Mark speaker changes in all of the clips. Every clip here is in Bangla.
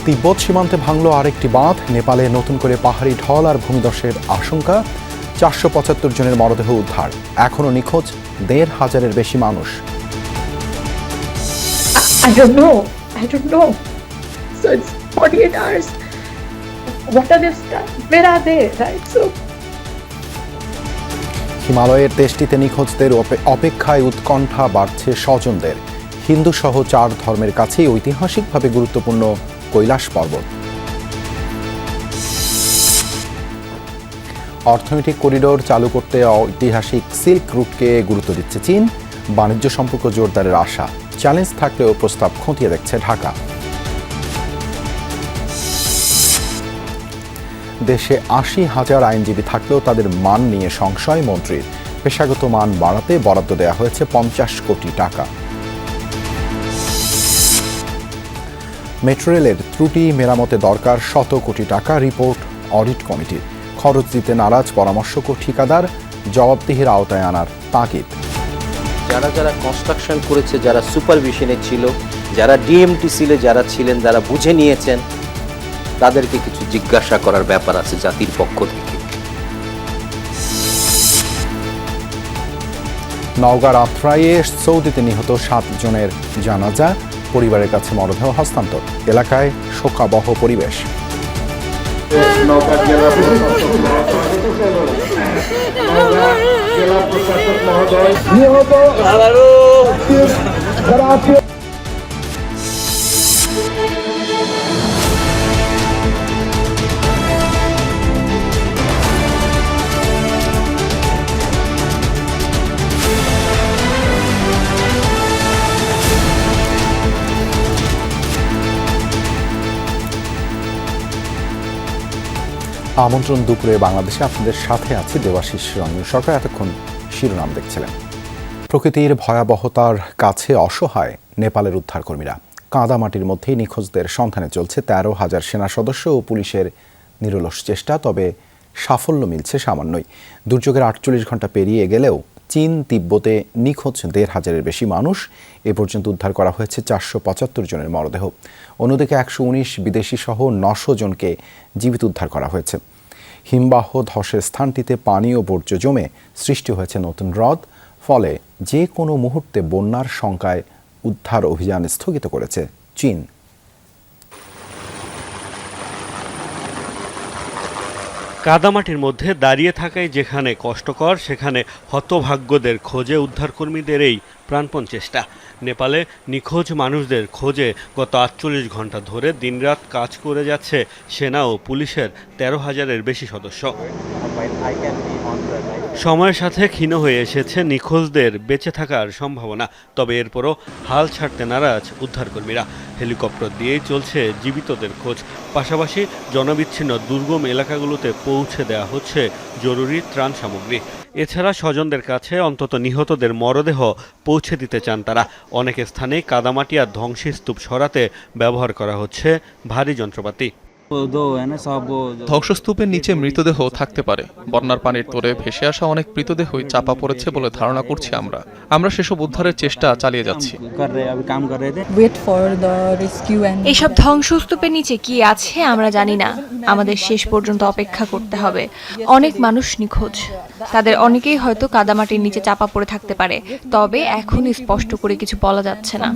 Speaker 1: তিব্বত সীমান্তে ভাঙল আরেকটি বাঁধ। নেপালে নতুন করে পাহাড়ি ঢল আর ভূমিধসের আশঙ্কা। 475 জনের মরদেহ উদ্ধার। এখনও নিখোঁজ 1,500-এর বেশি মানুষ।
Speaker 2: I don't know. So it's 48 hours. What are they? Where are they? Right? So
Speaker 1: হিমালয়ের দেশটিতে নিখোঁজদের অপেক্ষায় উৎকণ্ঠা বাড়ছে স্বজনদের। হিন্দু সহ 4 ধর্মের কাছেই ঐতিহাসিকভাবে গুরুত্বপূর্ণ কৈলাস পর্বত। অর্থনৈতিক করিডোর চালু করতে ঐতিহাসিক সিল্ক রুটকে গুরুত্ব দিচ্ছে চীন। বাণিজ্য সম্পর্ক জোরদারের আশা। চ্যালেঞ্জ থাকলেও প্রস্তাব খতিয়ে দেখছে ঢাকা। দেশে 80,000 আইনজীবী থাকলেও তাদের মান নিয়ে সংশয় মন্ত্রীর। পেশাগত মান বাড়াতে বরাদ্দ দেওয়া হয়েছে 50 কোটি টাকা। মেট্রো রেলের ত্রুটি মেরামতে দরকার 100 কোটি টাকা, রিপোর্ট অডিট কমিটির। খরচ দিতে নারাজ পরামর্শক ও ঠিকাদার, জবাবদিহির আওতায় আনার তাগিদ।
Speaker 3: যারা কনস্ট্রাকশন করেছে, যারা সুপারভিশনে ছিল, যারা ডিএমটিসিলে যারা ছিলেন, যারা বুঝে নিয়েছেন, তাদেরকে কিছু জিজ্ঞাসা করার ব্যাপার আছে জাতির পক্ষ থেকে।
Speaker 1: নওগাঁর আত্রাইয়ে সৌদিতে নিহত 7 জনের জানাজা। পরিবারের কাছে মরদেহ হস্তান্তর। এলাকায় শোকাবহ পরিবেশ। আমন্ত্রণ দুপুরে বাংলাদেশে আপনাদের সাথে আছি দেবাশিস রঞ্জন সরকার। এতক্ষণ শিরোনাম দেখছিলেন। প্রকৃতির ভয়াবহতার কাছে অসহায় নেপালের উদ্ধারকর্মীরা। কাদামাটির মধ্যেই নিখোঁজদের সন্ধানে চলছে 13,000 সেনা সদস্য ও পুলিশের নিরলস চেষ্টা। তবে সাফল্য মিলছে সামান্যই। দুর্যোগের 48 ঘন্টা পেরিয়ে গেলেও চীন তিব্বতে নিখোঁজ 1,500-এর বেশি মানুষ। এ পর্যন্ত উদ্ধার করা হয়েছে 475 জনের মরদেহ। অন্যদিকে 119 বিদেশি সহ 900 জনকে জীবিত উদ্ধার করা হয়েছে। হিমবাহ ধসের স্থানটিতে পানি ও বর্জ্য জমে সৃষ্টি হয়েছে নতুন হ্রদ। ফলে যে কোনো মুহূর্তে বন্যার শঙ্কায় উদ্ধার অভিযান স্থগিত করেছে চীন।
Speaker 4: কাদামাটির মধ্যে দাঁড়িয়ে থাকাই যেখানে কষ্টকর, সেখানে হতভাগ্যদের খোঁজে উদ্ধারকর্মীদের এই প্রাণপণ চেষ্টা। নেপালে নিখোঁজ মানুষদের খোঁজে গত 48 ঘন্টা ধরে দিনরাত কাজ করে যাচ্ছে সেনা ও পুলিশের 13,000-এর বেশি সদস্য। সময়ের সাথে ক্ষীণ হয়ে এসেছে নিখোঁজদের বেঁচে থাকার সম্ভাবনা। তবে এরপরও হাল ছাড়তে নারাজ উদ্ধারকর্মীরা। হেলিকপ্টার দিয়েই চলছে জীবিতদের খোঁজ। পাশাপাশি জনবিচ্ছিন্ন দুর্গম এলাকাগুলোতে পৌঁছে দেওয়া হচ্ছে জরুরি ত্রাণ সামগ্রী। এছাড়া স্বজনদের কাছে অন্তত নিহতদের মরদেহ পৌঁছে দিতে চান তারা। অনেক স্থানে কাদামাটি আর ধ্বংসস্তূপ সরাতে ব্যবহার করা হচ্ছে ভারী যন্ত্রপাতি।
Speaker 5: ধ্বংসস্তূপের নিচে মৃতদেহ থাকতে পারে। বন্যার পানির তোরে ভেসে আসা অনেক মৃতদেহই চাপা পড়েছে বলে ধারণা করছি আমরা সেসব উদ্ধারের চেষ্টা চালিয়ে যাচ্ছি।
Speaker 6: এইসব ধ্বংসস্তূপের নিচে কি আছে আমরা জানি না। আমাদের শেষ পর্যন্ত অপেক্ষা করতে হবে। অনেক মানুষ নিখোঁজ, তাদের অনেকেই হয়তো কাদামাটির নিচে চাপা পড়ে থাকতে পারে। তবে এখনই স্পষ্ট করে কিছু বলা যাচ্ছে না।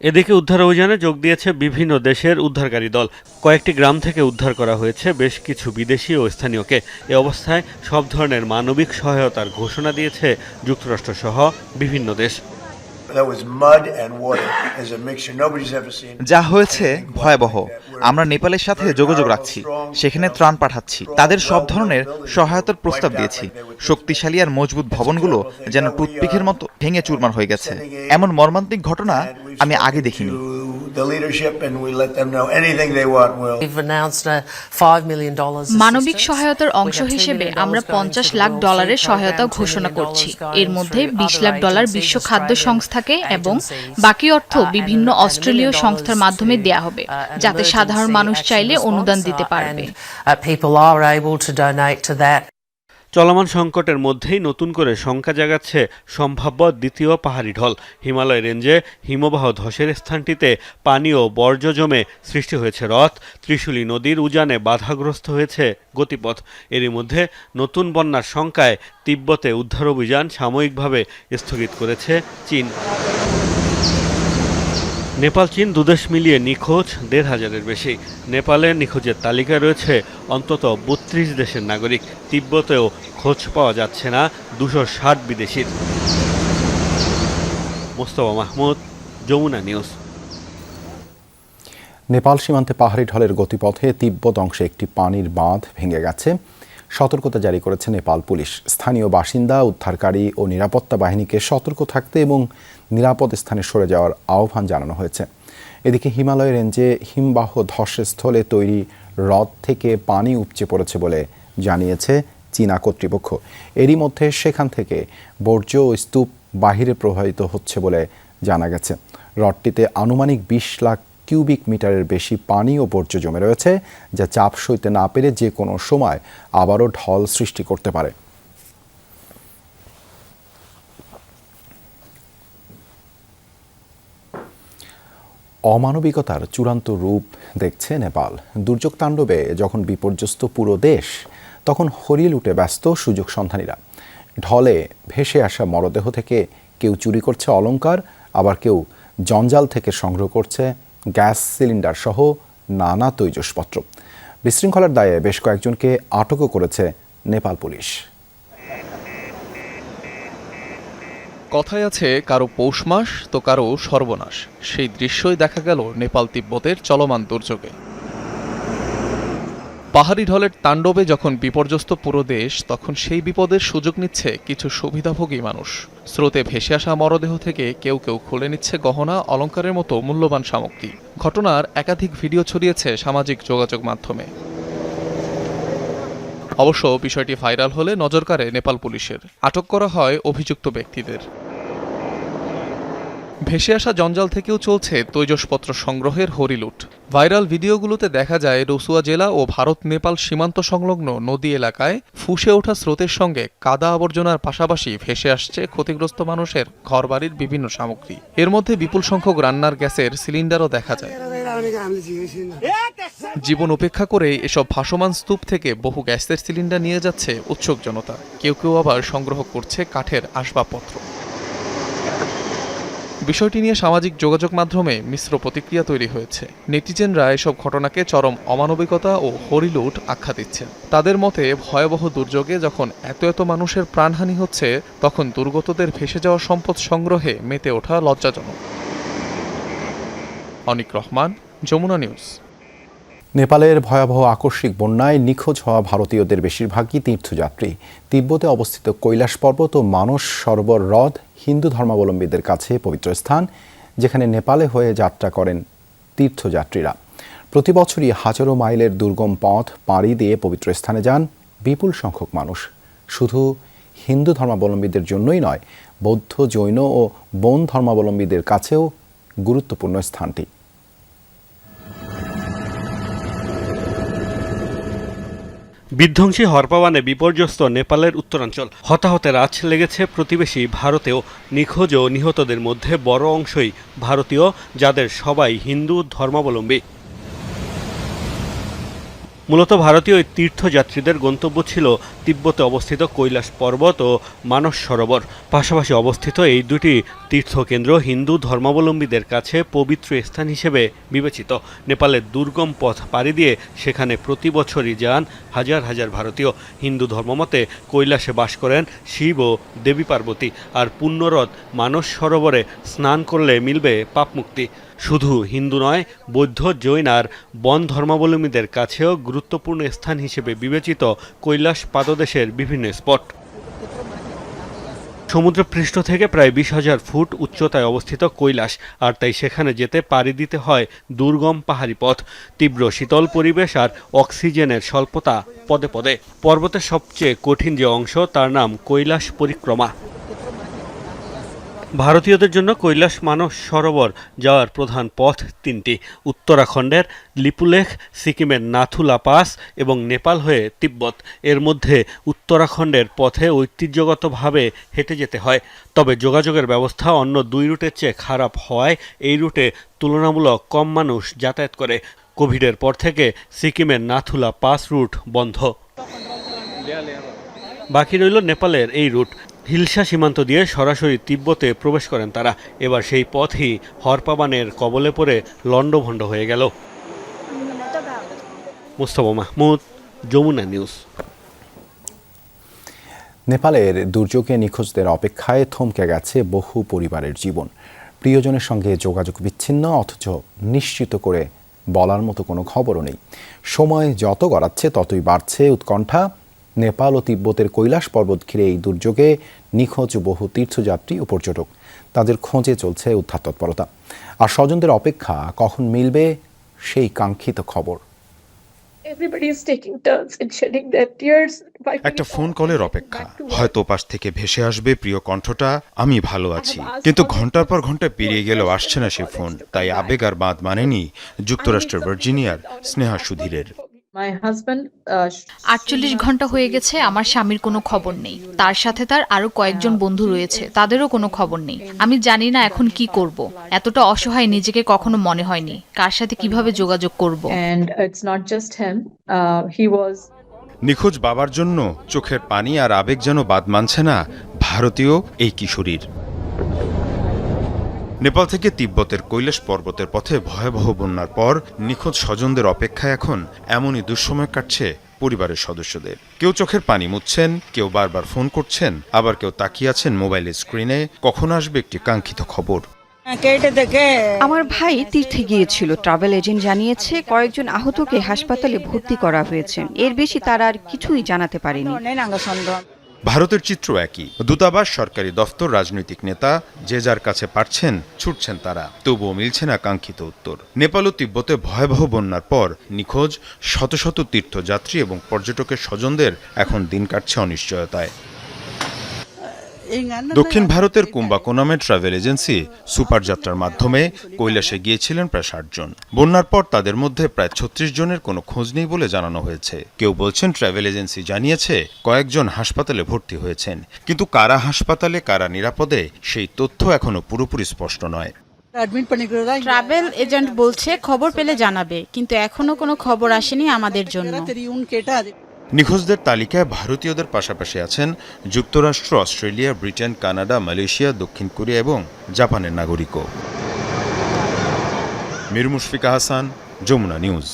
Speaker 4: এদিকে উদ্ধার অভিযানে যোগ দিয়েছে বিভিন্ন দেশের উদ্ধারকারী দল। কয়েকটি গ্রাম থেকে উদ্ধার করা হয়েছে বেশ কিছু বিদেশি ও স্থানীয়কে। এ অবস্থায় সব ধরনের মানবিক সহায়তার ঘোষণা দিয়েছে যুক্তরাষ্ট্রসহ বিভিন্ন দেশ।
Speaker 7: যা হয়েছে ভয়াবহ। আমরা নেপালের সাথে যোগাযোগ রাখছি, সেখানে ত্রাণ পাঠাচ্ছি, তাদের সব ধরনের সহায়তার প্রস্তাব দিয়েছি। শক্তিশালী আর মজবুত ভবনগুলো যেন টুথপিকের মতো ভেঙে চুরমার হয়ে গেছে। এমন মর্মান্তিক ঘটনা আমি আগে দেখিনি।
Speaker 6: মানবিক সহায়তার অংশ হিসেবে আমরা $50 লাখ সহায়তা ঘোষণা করছি। এর মধ্যে $20 লাখ বিশ্ব খাদ্য সংস্থাকে এবং বাকি অর্থ বিভিন্ন অস্ট্রেলীয় সংস্থার মাধ্যমে দেয়া হবে, যাতে সাধারণ মানুষ চাইলে অনুদান দিতে পারবে।
Speaker 4: চলমান সংকটের মধ্যেই নতুন করে শঙ্কা জাগাচ্ছে সম্ভাব্য দ্বিতীয় পাহাড়ি ঢল। হিমালয় রেঞ্জে হিমবাহ ধসের স্থানটিতে পানি ও বর্জ্য জমে সৃষ্টি হয়েছে হ্রদ। ত্রিশূলী নদীর উজানে বাধাগ্রস্ত হয়েছে গতিপথ। এরই মধ্যে নতুন বন্যার শঙ্কায় তিব্বতে উদ্ধার অভিযান সাময়িকভাবে স্থগিত করেছে চীন। নেপাল চীন দুদেশ মিলিয়ে নিখোঁজ ১৫০০-এর বেশি। নেপালের নিখোঁজের তালিকায় রয়েছে অন্তত ৩২ দেশের নাগরিক। তিব্বতেও খোঁজ পাওয়া যাচ্ছে না ২৬০ বিদেশির। মোস্তফা মাহমুদ, যমুনা নিউজ।
Speaker 1: নেপাল সীমান্তে পাহাড়ি ঢলের গতিপথে তিব্বত অংশে একটি পানির বাঁধ ভেঙে গেছে। সতর্কতা জারি করেছে নেপাল পুলিশ। স্থানীয় বাসিন্দা, উদ্ধারকারী ও নিরাপত্তা বাহিনীকে সতর্ক থাকতে এবং নিরাপদ স্থানে সরে যাওয়ার আহ্বান জানানো হয়েছে। এদিকে হিমালয় রেঞ্জে হিমবাহ ধসের স্থলে তৈরি হ্রদ থেকে পানি উপচে পড়েছে বলে জানিয়েছে চীনা কর্তৃপক্ষ। এরই মধ্যে সেখান থেকে বর্জ্য ও স্তূপ বাহিরে প্রবাহিত হচ্ছে বলে জানা গেছে। হ্রদটিতে আনুমানিক ২০ লাখ কিউবিক মিটারের বেশি পানি ও বর্জ্য জমে রয়েছে, যা চাপ সইতে না পেরে যে কোনো সময় আবারও ঢল সৃষ্টি করতে পারে। অমানবিকতার চূড়ান্ত রূপ দেখছে নেপাল। দুর্যোগ তাণ্ডবে যখন বিপর্যস্ত পুরো দেশ, তখন হরিয়ে লুটে ব্যস্ত সুযোগ সন্ধানীরা। ঢলে ভেসে আসা মরদেহ থেকে কেউ চুরি করছে অলংকার, আবার কেউ জঞ্জাল থেকে সংগ্রহ করছে গ্যাস সিলিন্ডার সহ নানা তৈজসপত্র। বিশৃঙ্খলার দায়ে বেশ কয়েকজনকে আটকও করেছে নেপাল পুলিশ।
Speaker 5: কথায় আছে, কারো পৌষ মাস তো কারো সর্বনাশ। সেই দৃশ্যই দেখা গেল নেপাল তিব্বতের চলমান দুর্যোগে। পাহাড়ি ঢলের তাণ্ডবে যখন বিপর্যস্ত পুরো দেশ, তখন সেই বিপদের সুযোগ নিচ্ছে কিছু সুবিধাভোগী মানুষ। স্রোতে ভেসে আসা মরদেহ থেকে কেউ কেউ খুলে নিচ্ছে গহনা, অলংকারের মতো মূল্যবান সামগ্রী। ঘটনার একাধিক ভিডিও ছড়িয়েছে সামাজিক যোগাযোগ মাধ্যমে। অবশ্য বিষয়টি ভাইরাল হলে নজর কাড়ে নেপাল পুলিশের। আটক করা হয় অভিযুক্ত ব্যক্তিদের। ভেসে আসা জঞ্জাল থেকেও চলছে তৈজসপত্র সংগ্রহের হরিলুট। ভাইরাল ভিডিওগুলোতে দেখা যায় রসুয়া জেলা ও ভারত নেপাল সীমান্ত সংলগ্ন নদী এলাকায় ফুঁসে ওঠা স্রোতের সঙ্গে কাদা আবর্জনার পাশাপাশি ভেসে আসছে ক্ষতিগ্রস্ত মানুষের ঘরবাড়ির বিভিন্ন সামগ্রী। এর মধ্যে বিপুল সংখ্যক রান্নার গ্যাসের সিলিন্ডারও দেখা যায়। জীবন উপেক্ষা করে এসব ভাসমান স্তূপ থেকে বহু গ্যাসের সিলিন্ডার নিয়ে যাচ্ছে উৎসুক জনতা। কেউ কেউ আবার সংগ্রহ করছে কাঠের আসবাবপত্র। বিষয়টি নিয়ে সামাজিক যোগাযোগ মাধ্যমে মিশ্র প্রতিক্রিয়া তৈরি হয়েছে। নেটিজেনরা এসব ঘটনাকে চরম অমানবিকতা ও হরিলুট আখ্যা দিচ্ছেন। তাদের মতে, ভয়াবহ দুর্যোগে যখন এত মানুষের প্রাণহানি হচ্ছে, তখন দুর্গতদের ভেসে যাওয়া সম্পদ সংগ্রহে মেতে ওঠা লজ্জাজনক। অনিক রহমান, যমুনা নিউজ।
Speaker 1: নেপালের ভয়াবহ আকস্মিক বন্যায় নিখোঁজ হওয়া ভারতীয়দের বেশিরভাগই তীর্থযাত্রী। তিব্বতে অবস্থিত কৈলাস পর্বত ও মানস সরোবর হ্রদ হিন্দু ধর্মাবলম্বীদের কাছে পবিত্র স্থান, যেখানে নেপালে হয়ে যাত্রা করেন তীর্থযাত্রীরা। প্রতি বছরই হাজারো মাইলের দুর্গম পথ পাড়ি দিয়ে পবিত্র স্থানে যান বিপুল সংখ্যক মানুষ। শুধু হিন্দু ধর্মাবলম্বীদের জন্যই নয়, বৌদ্ধ, জৈন ও বৌদ্ধ ধর্মাবলম্বীদের কাছেও গুরুত্বপূর্ণ স্থানটি।
Speaker 4: বিধ্বংসী হরপাবানে বিপর্যস্ত নেপালের উত্তরাঞ্চল। হতাহতের আঁচ লেগেছে প্রতিবেশী ভারতেও। নিখোঁজ ও নিহতদের মধ্যে বড় অংশই ভারতীয়, যাদের সবাই হিন্দু ধর্মাবলম্বী। মূলত ভারতীয় এই তীর্থযাত্রীদের গন্তব্য ছিল তিব্বতে অবস্থিত কৈলাস পর্বত ও মানস সরোবর। পাশাপাশি অবস্থিত এই দুটি তীর্থকেন্দ্র হিন্দু ধর্মাবলম্বীদের কাছে পবিত্র স্থান হিসেবে বিবেচিত। নেপালের দুর্গম পথ পাড়ি দিয়ে সেখানে প্রতি বছরই যান হাজার হাজার ভারতীয়। হিন্দু ধর্মমতে কৈলাসে বাস করেন শিব ও দেবী পার্বতী, আর পুণ্যরথ মানস সরোবরে স্নান করলে মিলবে পাপমুক্তি। শুধু হিন্দু নয়, বৌদ্ধ, জৈন আর বন ধর্মাবলম্বীদের কাছেও গুরুত্বপূর্ণ স্থান হিসেবে বিবেচিত কৈলাস পাদদেশের বিভিন্ন স্পট। সমুদ্রপৃষ্ঠ থেকে প্রায় ২০,০০০ ফুট উচ্চতায় অবস্থিত কৈলাস, আর তাই সেখানে যেতে পাড়ি দিতে হয় দুর্গম পাহাড়ি পথ। তীব্র শীতল পরিবেশ আর অক্সিজেনের স্বল্পতা পদে পদে। পর্বতের সবচেয়ে কঠিন যে অংশ, তার নাম কৈলাস পরিক্রমা। ভারতীয়দের জন্য কৈলাস মানস সরোবর যাওয়ার প্রধান পথ তিনটি: উত্তরাখণ্ডের লিপুলেখ, সিকিমের নাথুলা পাস এবং নেপাল হয়ে তিব্বত। এর মধ্যে উত্তরাখণ্ডের পথে ঐতিহ্যগতভাবে হেঁটে যেতে হয়, তবে যোগাযোগের ব্যবস্থা অন্য দুই রুটের চেয়ে খারাপ হওয়ায় এই রুটে তুলনামূলক কম মানুষ যাতায়াত করে। কোভিডের পর থেকে সিকিমের নাথুলা পাস রুট বন্ধ। বাকি রইল নেপালের এই রুট। হিলসা সীমান্ত দিয়ে সরাসরি তিব্বতে প্রবেশ করেন তারা। এবার সেই পথই হরপাবানের কবলে পড়ে লণ্ডভণ্ড হয়ে গেল। মুস্তাফা মাহমুদ, যমুনা নিউজ।
Speaker 1: নেপালের দুর্যোগে নিখোঁজদের অপেক্ষায় থমকে গেছে বহু পরিবারের জীবন। প্রিয়জনের সঙ্গে যোগাযোগ বিচ্ছিন্ন, অথচ নিশ্চিত করে বলার মতো কোনো খবরও নেই। সময় যত গড়াচ্ছে ততই বাড়ছে উৎকণ্ঠা। নেপাল ও তিব্বতের কৈলাস পর্বত ঘিরে এই দুর্যোগে নিখোঁজ বহু তীর্থযাত্রী ও পর্যটক। তাদের খোঁজে চলছে উদ্ধার তৎপরতা। আর স্বজনদের অপেক্ষা কখন মিলবে সেই কাঙ্ক্ষিত খবর।
Speaker 8: একটা ফোন কলের অপেক্ষা, হয়তো পাশ থেকে ভেসে আসবে প্রিয় কণ্ঠটা, আমি ভালো আছি। কিন্তু ঘন্টার পর ঘন্টা পেরিয়ে গেলেও আসছে না সে ফোন। তাই আবেগ আর বাঁধ মানেনি যুক্তরাষ্ট্রের ভার্জিনিয়ার স্নেহা সুধীরের।
Speaker 9: 48 ঘন্টা হয়ে গেছে, আমার স্বামীর কোনো খবর নেই। তার সাথে তার আরো কয়েকজন বন্ধু রয়েছে, তাদেরও কোনো খবর নেই। আমি জানি না এখন কি করব। এতটা অসহায় নিজেকে কখনো মনে হয়নি। কার সাথে কিভাবে যোগাযোগ করব।
Speaker 8: নিখোঁজ বাবার জন্য চোখের পানি আর আবেগ যেন বাদ মানছে না ভারতীয় এই কিশোরীর। নেপাল থেকে তিব্বতের কৈলাস পর্বতের পথে ভয়াবহ বন্যার পর নিখোঁজ স্বজনদের অপেক্ষায় এখন এমনই দুঃসময় কাটছে পরিবারের সদস্যদের। কেউ চোখের পানি মুছছেন, কেউ বারবার ফোন করছেন, আবার কেউ তাকিয়ে আছেন মোবাইলের স্ক্রিনে কখন আসবে একটি কাঙ্ক্ষিত খবর।
Speaker 10: আমার ভাই তীর্থে গিয়েছিল। ট্রাভেল এজেন্ট জানিয়েছে কয়েকজন আহতকে হাসপাতালে ভর্তি করা হয়েছে। এর বেশি তারা আর কিছুই জানাতে পারেনি।
Speaker 8: ভারতের চিত্র একই। দূতাবাস, সরকারি দফতর, রাজনৈতিক নেতা, যে যার কাছে পারছেন ছুটছেন তারা, তবুও মিলছে না কাঙ্ক্ষিত উত্তর। নেপাল ও তিব্বতে ভয়াবহ বন্যার পর নিখোঁজ শত শত তীর্থযাত্রী এবং পর্যটকের স্বজনদের এখন দিন কাটছে অনিশ্চয়তায়। দক্ষিণ ভারতের কুম্বাকোনামে ট্রাভেল এজেন্সি সুপার যাত্রার মাধ্যমে কৈলাসে গিয়েছিলেন প্রায় 60 জন। বন্যার পর তাদের মধ্যে প্রায় 36 জনের কোনো খোঁজ নেই বলে জানানো হয়েছে। কেউ বলছেন ট্রাভেল এজেন্সি জানিয়েছে কয়েকজন হাসপাতালে ভর্তি হয়েছেন, কিন্তু কারা হাসপাতালে, কারা নিরাপদে, সেই তথ্য এখনো পুরোপুরি স্পষ্ট নয়।
Speaker 11: ট্রাভেল এজেন্ট বলছে খবর পেলে জানাবে, কিন্তু এখনো কোনো খবর আসেনি আমাদের জন্য।
Speaker 8: নিখোঁজদের তালিকায় ভারতীয়দের পাশাপাশি আছেন যুক্তরাষ্ট্র, অস্ট্রেলিয়া, ব্রিটেন, কানাডা, মালয়েশিয়া, দক্ষিণ কোরিয়া এবং জাপানের নাগরিকও। মীর মুশফিকা হাসান, যমুনা নিউজ।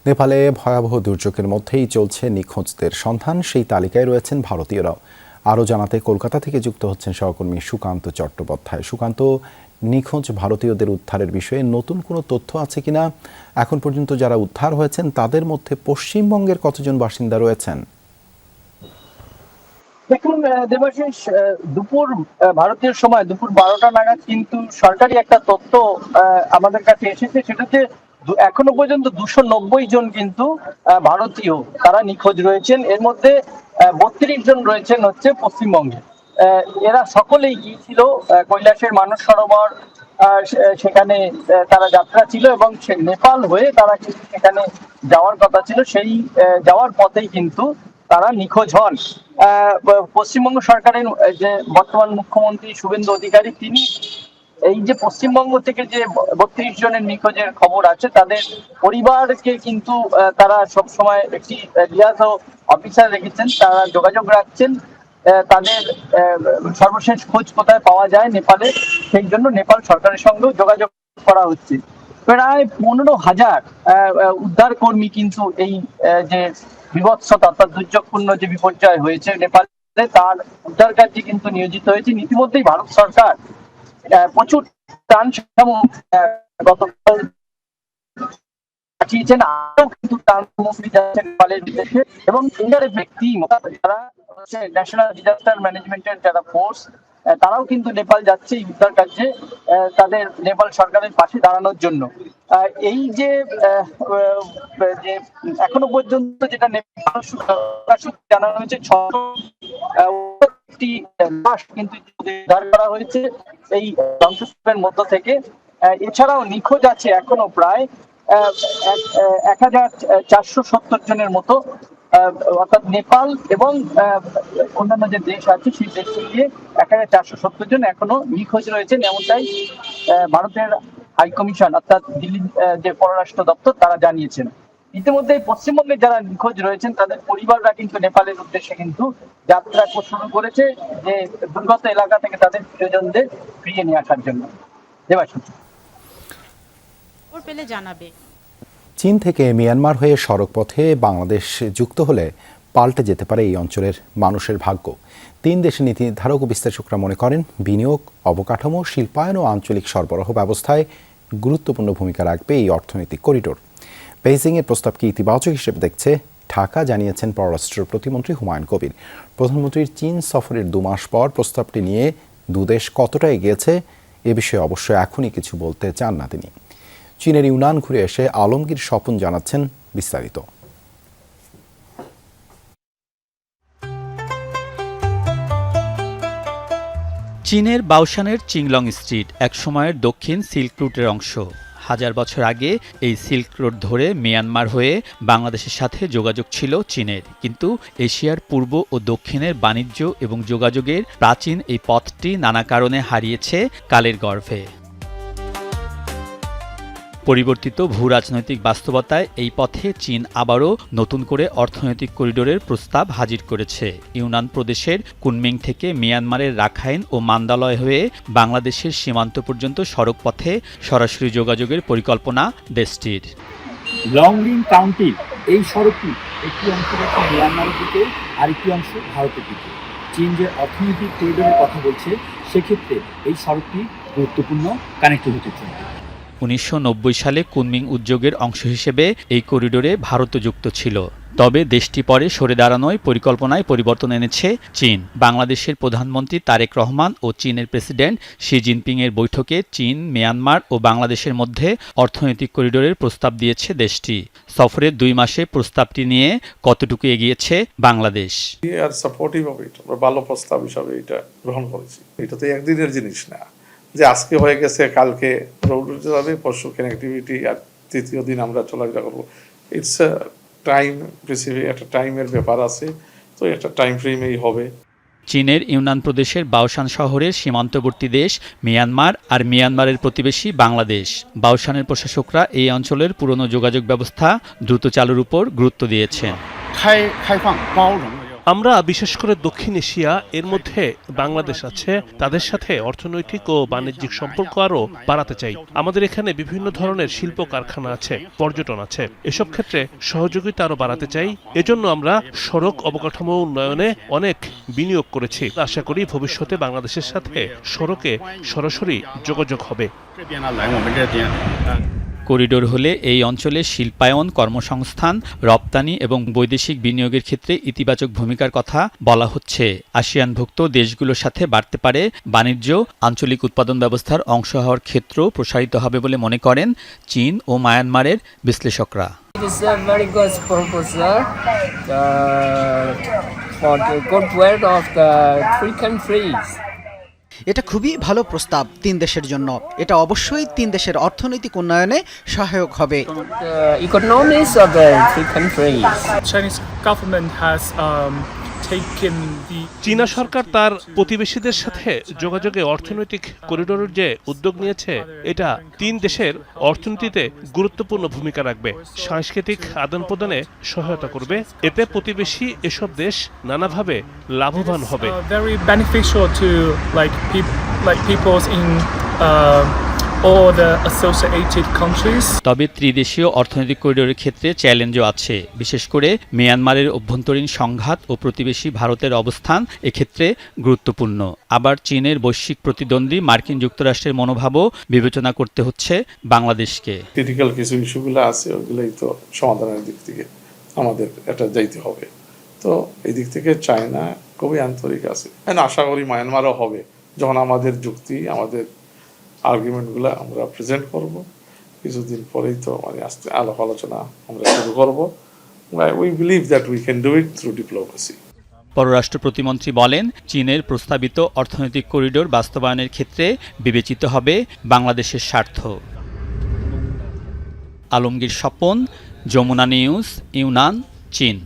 Speaker 1: নেপালে ভয়াবহ দুর্যোগের মধ্যেই চলছে নিখোঁজদের সন্ধান। সেই তালিকায় রয়েছেন ভারতীয়রাও। আরও জানাতে কলকাতা থেকে যুক্ত হচ্ছেন সহকর্মী সুকান্ত চট্টোপাধ্যায়। সুকান্ত, নিখোঁজ ভারতীয়দের উদ্ধারের বিষয়ে নতুন কোনো তথ্য আছে কিনা? এখন পর্যন্ত যারা উদ্ধার হয়েছেন তাদের মধ্যে পশ্চিমবঙ্গের কতজন বাসিন্দা রয়েছেন?
Speaker 12: দেখুন দেবাশিস, দুপুর ভারতীয় সময় দুপুর 12টা নাগাদ কিন্তু সরকারি একটা তথ্য আমাদের কাছে এসেছে। সেটাতে এখনো পর্যন্ত 290 জন কিন্তু ভারতীয় তারা নিখোঁজ রয়েছেন। এর মধ্যে 32 জন রয়েছেন হচ্ছে পশ্চিমবঙ্গে। এরা সকলেই গিয়েছিল কৈলাসের মানস সরোবর, সেখানে তারা যাত্রা ছিল এবং নেপাল হয়ে তারা কিন্তু সেখানে যাওয়ার কথা ছিল। সেই যাওয়ার পথেই কিন্তু তারা নিখোঁজ হন। পশ্চিমবঙ্গ সরকারের যে বর্তমান মুখ্যমন্ত্রী শুভেন্দু অধিকারী, তিনি এই যে পশ্চিমবঙ্গ থেকে যে 32 জনের নিখোঁজের খবর আছে তাদের পরিবারকে কিন্তু তারা সবসময় একটি লিয়াজো অফিসার রেখেছেন, তারা যোগাযোগ রাখছেন তাদের সর্বশেষ খোঁজ কোথায় পাওয়া যায় নেপালে, সেই জন্য নেপাল সরকারের সঙ্গেও যোগাযোগ করা হচ্ছে। প্রায় 15,000 উদ্ধার কর্মী কিন্তু এই যে বিভৎসতা অর্থাৎ দুর্যোগপূর্ণ যে বিপর্যয় হয়েছে নেপালে তার উদ্ধার কার্যে কিন্তু নিয়োজিত হয়েছে। ইতিমধ্যেই ভারত সরকার প্রচুর ত্রাণ সামগ্রী গতকাল পাঠিয়েছেন, আরও কিন্তু ত্রাণ সামগ্রী যাচ্ছে নেপালের বিদেশে। এবং ইন্ডিয়ার ব্যক্তি যারা ন্যাশনাল ডিজাস্টার ম্যানেজমেন্টের যারা ফোর্স, তারাও কিন্তু নেপাল যাচ্ছে এই উদ্ধার কার্যে তাদের নেপাল সরকারের পাশে দাঁড়ানোর জন্য। এই যে এখনো পর্যন্ত যেটা নেপাল জানানো হয়েছে, একটি লাশ কিন্তু উদ্ধার করা হয়েছে এই ধ্বংসস্তূপের মধ্য থেকে। এছাড়াও নিখোঁজ আছে এখনো প্রায় 1470 জনের মতো, অর্থাৎ নেপাল এবং অন্যান্য যে দেশ আছে সেই দেশ মিলিয়ে 1470 জন এখনো নিখোঁজ রয়েছেন, এমনটাই ভারতের হাই কমিশন অর্থাৎ দিল্লি যে পররাষ্ট্র দপ্তর তারা জানিয়েছেন। ইতিমধ্যে পশ্চিমবঙ্গে যারা নিখোঁজ রয়েছেন তাদের পরিবাররা কিন্তু নেপালের উদ্দেশ্যে কিন্তু যাত্রা শুরু করেছে, যে দুর্গত এলাকা থেকে তাদের প্রিয়জনদের ফিরিয়ে নিয়ে আসার জন্য। দেবাশিস
Speaker 11: পেলে জানাবে।
Speaker 1: চীন থেকে মিয়ানমার হয়ে সড়কপথে বাংলাদেশ যুক্ত হলে পাল্টে যেতে পারে এই অঞ্চলের মানুষের ভাগ্য। 3 দেশের নীতি নির্ধারক ও বিশ্লেষকরা মনে করেন বিনিয়োগ, অবকাঠামো, শিল্পায়ন ও আঞ্চলিক সরবরাহ ব্যবস্থায় গুরুত্বপূর্ণ ভূমিকা রাখবে এই অর্থনৈতিক করিডোর। বেইজিংয়ের প্রস্তাবকে ইতিবাচক হিসেবে দেখছে ঢাকা, জানিয়েছেন পররাষ্ট্র প্রতিমন্ত্রী হুমায়ুন কবির। প্রধানমন্ত্রীর চীন সফরের 2 মাস পর প্রস্তাবটি নিয়ে দুদেশ কতটা এগিয়েছে এ বিষয়ে অবশ্য এখনই কিছু বলতে চান না তিনি। চীনের ইউনান ঘুরে এসে আলমগীর স্বপন জানাচ্ছেন বিস্তারিত।
Speaker 13: চীনের বাওশানের চিংলং স্ট্রিট একসময়ের দক্ষিণ সিল্ক রুটের অংশ। 1000 বছর আগে এই সিল্ক রোড ধরে মিয়ানমার হয়ে বাংলাদেশের সাথে যোগাযোগ ছিল চীনের, কিন্তু এশিয়ার পূর্ব ও দক্ষিণের বাণিজ্য এবং যোগাযোগের প্রাচীন এই পথটি নানা কারণে হারিয়েছে কালের গর্ভে। পরিবর্তিত ভূরাজনৈতিক বাস্তবতায় এই পথে চীন আবারও নতুন করে অর্থনৈতিক করিডোরের প্রস্তাব হাজির করেছে। ইউনান প্রদেশের কুনমিং থেকে মিয়ানমারের রাখাইন ও মান্দালয় হয়ে বাংলাদেশের সীমান্ত পর্যন্ত সড়কপথে সরাসরি যোগাযোগের পরিকল্পনা দেশটির।
Speaker 14: লংলিং কাউন্টির এই সড়কটি একটি অংশ যাচ্ছে মিয়ানমারের দিকে, আরেকটি অংশ ভারতের দিকে। চীন যে অর্থনৈতিক করিডোরের কথা বলছে, সেক্ষেত্রে এই সড়কটি গুরুত্বপূর্ণ কানেক্টিভিটির জন্য।
Speaker 13: 1990 সালে কুনমিং উদ্যোগের অংশ হিসেবে এই করিডোরে ভারতও যুক্ত ছিল। তবে দেশটি পরে সরে দাঁড়ানোয় পরিকল্পনায় পরিবর্তন এনেছে চীন। বাংলাদেশের প্রধানমন্ত্রী তারেক রহমান ও চীনের প্রেসিডেন্ট শি জিনপিংয়ের বৈঠকে চীন, মিয়ানমার ও বাংলাদেশের মধ্যে অর্থনৈতিক করিডোরের প্রস্তাব দিয়েছে দেশটি। সফরের 2 মাসে প্রস্তাবটি নিয়ে কতটুকু এগিয়েছে বাংলাদেশ?
Speaker 15: ভালো প্রস্তাব হিসাবে এটা গ্রহণ করেছি। এটা তো একদিনের জিনিস না যে আজকে হয়ে গেছে, কালকে রোড যাবে, পরশু কানেক্টিভিটি, আর তৃতীয় দিন আমরা চলাফেরা করবো। ইটস টাইম স্পেসিফিক, একটা টাইমের ব্যাপার আছে, তো একটা টাইম ফ্রেমেই হবে।
Speaker 13: চীনের ইউনান প্রদেশের বাওশান শহরের সীমান্তবর্তী দেশ মিয়ানমার আর মিয়ানমারের প্রতিবেশী বাংলাদেশ। বাওশানের প্রশাসকরা এই অঞ্চলের পুরনো যোগাযোগ ব্যবস্থা দ্রুত চালুর উপর গুরুত্ব দিয়েছেন।
Speaker 16: আমরা বিশেষ করে দক্ষিণ এশিয়া, এর মধ্যে বাংলাদেশ আছে, তাদের সাথে অর্থনৈতিক ও বাণিজ্যিক সম্পর্ক আরও বাড়াতে চাই। আমাদের এখানে বিভিন্ন ধরনের শিল্প কারখানা আছে, পর্যটন আছে, এসব ক্ষেত্রে সহযোগিতা আরও বাড়াতে চাই। এজন্য আমরা সড়ক অবকাঠামো উন্নয়নে অনেক বিনিয়োগ করেছি। আশা করি ভবিষ্যতে বাংলাদেশের সাথে সড়কে সরাসরি যোগাযোগ হবে।
Speaker 13: করিডোর হলে এই অঞ্চলে শিল্পায়ন, কর্মসংস্থান, রপ্তানি এবং বৈদেশিক বিনিয়োগের ক্ষেত্রে ইতিবাচক ভূমিকার কথা বলা হচ্ছে। আসিয়ানভুক্ত দেশগুলোর সাথে বাড়তে পারে বাণিজ্য, আঞ্চলিক উৎপাদন ব্যবস্থার অংশ হওয়ার ক্ষেত্র প্রসারিত হবে বলে মনে করেন চীন ও মায়ানমারের বিশ্লেষকরা।
Speaker 17: এটা খুবই ভালো প্রস্তাব 3 দেশের জন্য। এটা অবশ্যই 3 দেশের অর্থনৈতিক উন্নয়নে সহায়ক হবে।
Speaker 16: চীনা সরকার তার প্রতিবেশীদের সাথে যোগাযোগে অর্থনৈতিক করিডোরের যে উদ্যোগ নিয়েছে, এটা 3 দেশের অর্থনীতিতে গুরুত্বপূর্ণ ভূমিকা রাখবে, সাংস্কৃতিক আদান প্রদানে সহায়তা করবে। এতে প্রতিবেশী এসব দেশ নানাভাবে লাভবান হবে।
Speaker 13: তবে ত্রিদেশীয় অর্থনৈতিক করিডোরের ক্ষেত্রে চ্যালেঞ্জও আছে। বিশেষ করে মিয়ানমারের অভ্যন্তরীণ সংঘাত ও প্রতিবেশী ভারতের অবস্থান এক্ষেত্রে গুরুত্বপূর্ণ। আবার চীনের বৈশ্বিক প্রতিদ্বন্দ্বী মার্কিন যুক্তরাষ্ট্রের মনোভাবও বিবেচনা করতে হচ্ছে বাংলাদেশকে।
Speaker 15: ক্রিটিক্যাল কিছু ইস্যুগুলো আছে, ওইগুলোই তো সমাধানের দিক থেকে আমাদের এটা যাইতে হবে। তো এই দিক থেকে চায়না খুবই আন্তরিক আছে। আশা করি মায়ানমারও হবে, যখন আমাদের যুক্তি, আমাদের আর্গুমেন্টগুলো আমরা প্রেজেন্ট করব। কিছুদিন পরেই তো আস্তে আলোচনা আমরা শুরু করব। We believe that we can do it through diplomacy.
Speaker 13: পররাষ্ট্র প্রতিমন্ত্রী বলেন, চীনের প্রস্তাবিত অর্থনৈতিক করিডোর বাস্তবায়নের ক্ষেত্রে বিবেচিত হবে বাংলাদেশের স্বার্থ। আলমগীর স্বপন, যমুনা নিউজ, ইউনান, চীন।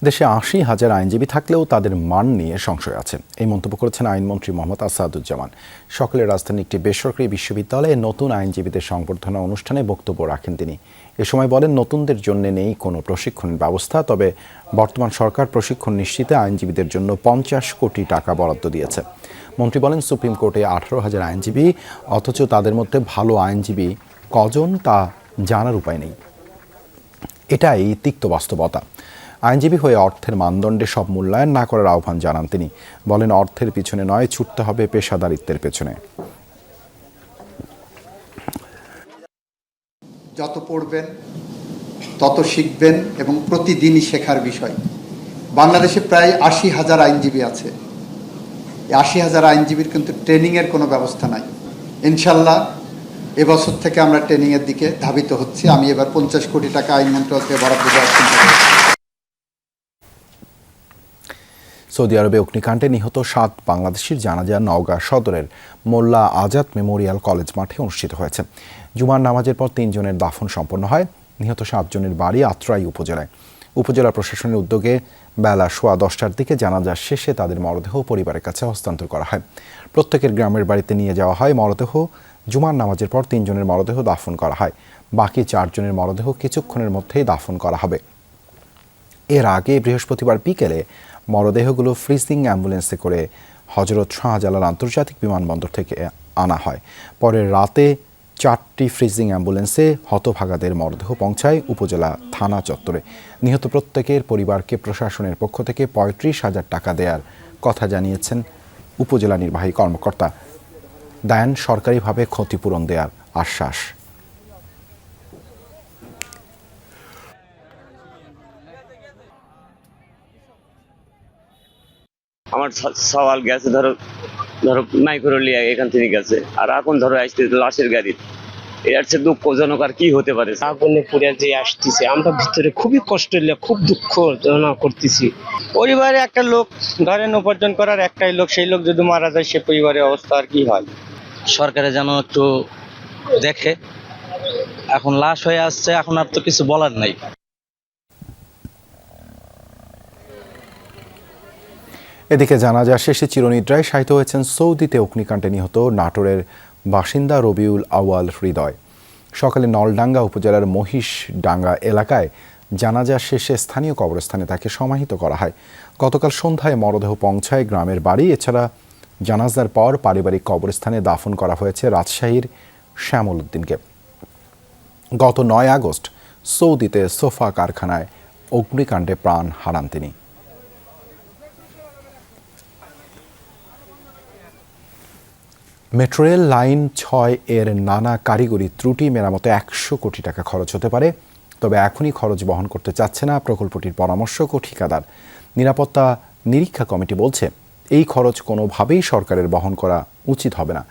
Speaker 1: দেশে ৮০,০০০ আইনজীবী থাকলেও তাদের মান নিয়ে সংশয় আছে, এই মন্তব্য করেছেন আইনমন্ত্রী মোহাম্মদ আসাদুজ্জামান। সকালে রাজধানীর একটি বেসরকারি বিশ্ববিদ্যালয়ে নতুন আইনজীবীদের সংবর্ধনা অনুষ্ঠানে বক্তব্য রাখেন তিনি। এ সময় বলেন, নতুনদের জন্য নেই কোনো প্রশিক্ষণের ব্যবস্থা, তবে বর্তমান সরকার প্রশিক্ষণ নিশ্চিতে আইনজীবীদের জন্য ৫০ কোটি টাকা বরাদ্দ দিয়েছে। মন্ত্রী বলেন, সুপ্রিম কোর্টে ১৮,০০০ আইনজীবী, অথচ তাদের মধ্যে ভালো আইনজীবী কজন তা জানার উপায় নেই। এটাই তিক্ত বাস্তবতা। আইনজীবী হয়ে অর্থের মানদণ্ডে সব মূল্যায়ন না করার আহ্বান জানান তিনি। বলেন, অর্থের পিছনে নয়, ছুটতে হবে পেশাদারিত্বের পেছনে।
Speaker 18: যত পড়বেন তত শিখবেন এবং প্রতিদিনই শেখার বিষয়। বাংলাদেশে প্রায় ৮০,০০০ আইনজীবী আছে। এই ৮০,০০০ আইনজীবীর কিন্তু ট্রেনিংয়ের কোনো ব্যবস্থা নাই। ইনশাল্লাহ এবছর থেকে আমরা ট্রেনিংয়ের দিকে ধাবিত হচ্ছি। আমি এবার ৫০ কোটি টাকা আইন মন্ত্রণালয়কে বরাদ্দ দেওয়ার চিন্তা করছি।
Speaker 1: সৌদি আরবে অগ্নিকাণ্ডে নিহত ৭ বাংলাদেশির জানাজা নওগাঁ সদরের মোল্লা আজাদ মেমোরিয়াল কলেজ মাঠে অনুষ্ঠিত হয়েছে। জুমার নামাজের পর ৩ জনের দাফন সম্পন্ন হয়। নিহত ৭ জনের বাড়ি আত্রাই উপজেলায়। উপজেলা প্রশাসনের উদ্যোগে বেলা 10:15টার দিকে জানাজা শেষে তাদের মরদেহ পরিবারের কাছে হস্তান্তর করা হয়। প্রত্যেকের গ্রামের বাড়িতে নিয়ে যাওয়া হয় মরদেহ। জুমার নামাজের পর ৩ জনের মরদেহ দাফন করা হয়। বাকি 4 জনের মরদেহ কিছুক্ষণের মধ্যেই দাফন করা হবে। এর আগে বৃহস্পতিবার বিকেলে মরদেহগুলো ফ্রিজিং অ্যাম্বুলেন্সে করে হজরত শাহজালাল আন্তর্জাতিক বিমানবন্দর থেকে আনা হয়। পরে রাতে 4টি ফ্রিজিং অ্যাম্বুলেন্সে হতভাগাদের মরদেহ পৌঁছায় উপজেলা থানা চত্বরে। নিহত প্রত্যেকের পরিবারকে প্রশাসনের পক্ষ থেকে 35,000 টাকা দেওয়ার কথা জানিয়েছেন উপজেলা নির্বাহী কর্মকর্তা। দেন সরকারিভাবে ক্ষতিপূরণ দেওয়ার আশ্বাস।
Speaker 19: আমার সওয়াল গেছে ধরো মাইক্রোলিয়া এখান থেকে গেছে, আর এখন ধরো আসতে লাশের গাড়ি। এর চেয়ে দুঃখজনক আর কি হতে পারে?
Speaker 20: আগুনে পুড়ে যে আসতেছে, আমরা ভিতরে খুবই কষ্ট খুব দুঃখ করতেছি। পরিবারে একটা লোক ধরেন উপার্জন করার একটাই লোক, সেই লোক যদি মারা যায় সে পরিবারের অবস্থা আর কি হয়।
Speaker 21: সরকারে যেন একটু দেখে, এখন লাশ হয়ে আসছে, এখন আর তো কিছু বলার নাই।
Speaker 1: এদিকে জানাজা শেষে চিরনিদ্রায় শায়িত হয়েছেন সৌদিতে অগ্নিকাণ্ডে নিহত নাটোরের বাসিন্দা রবিউল আউয়াল হৃদয়। সকালে নলডাঙ্গা উপজেলার মহিষডাঙ্গা এলাকায় জানাজা শেষে স্থানীয় কবরস্থানে তাকে সমাহিত করা হয়। গতকাল সন্ধ্যায় মরদেহ পৌঁছায় গ্রামের বাড়ি। এছাড়া জানাজার পর পারিবারিক কবরস্থানে দাফন করা হয়েছে রাজশাহীর শ্যামল উদ্দিনকে। গত 9 আগস্ট সৌদিতে সোফা কারখানায় অগ্নিকাণ্ডে প্রাণ হারান তিনি। মেট্রো রেল লাইন 6 এর নানা কারিগরি ত্রুটি মেরামতে 100 কোটি টাকা খরচ হতে পারে, তবে এখনই খরচ বহন করতে চাচ্ছে না প্রকল্পটির পরামর্শক ও ঠিকাদার। নিরাপত্তা নিরীক্ষা কমিটি বলছে, এই খরচ কোনোভাবেই সরকারের বহন করা উচিত হবে না।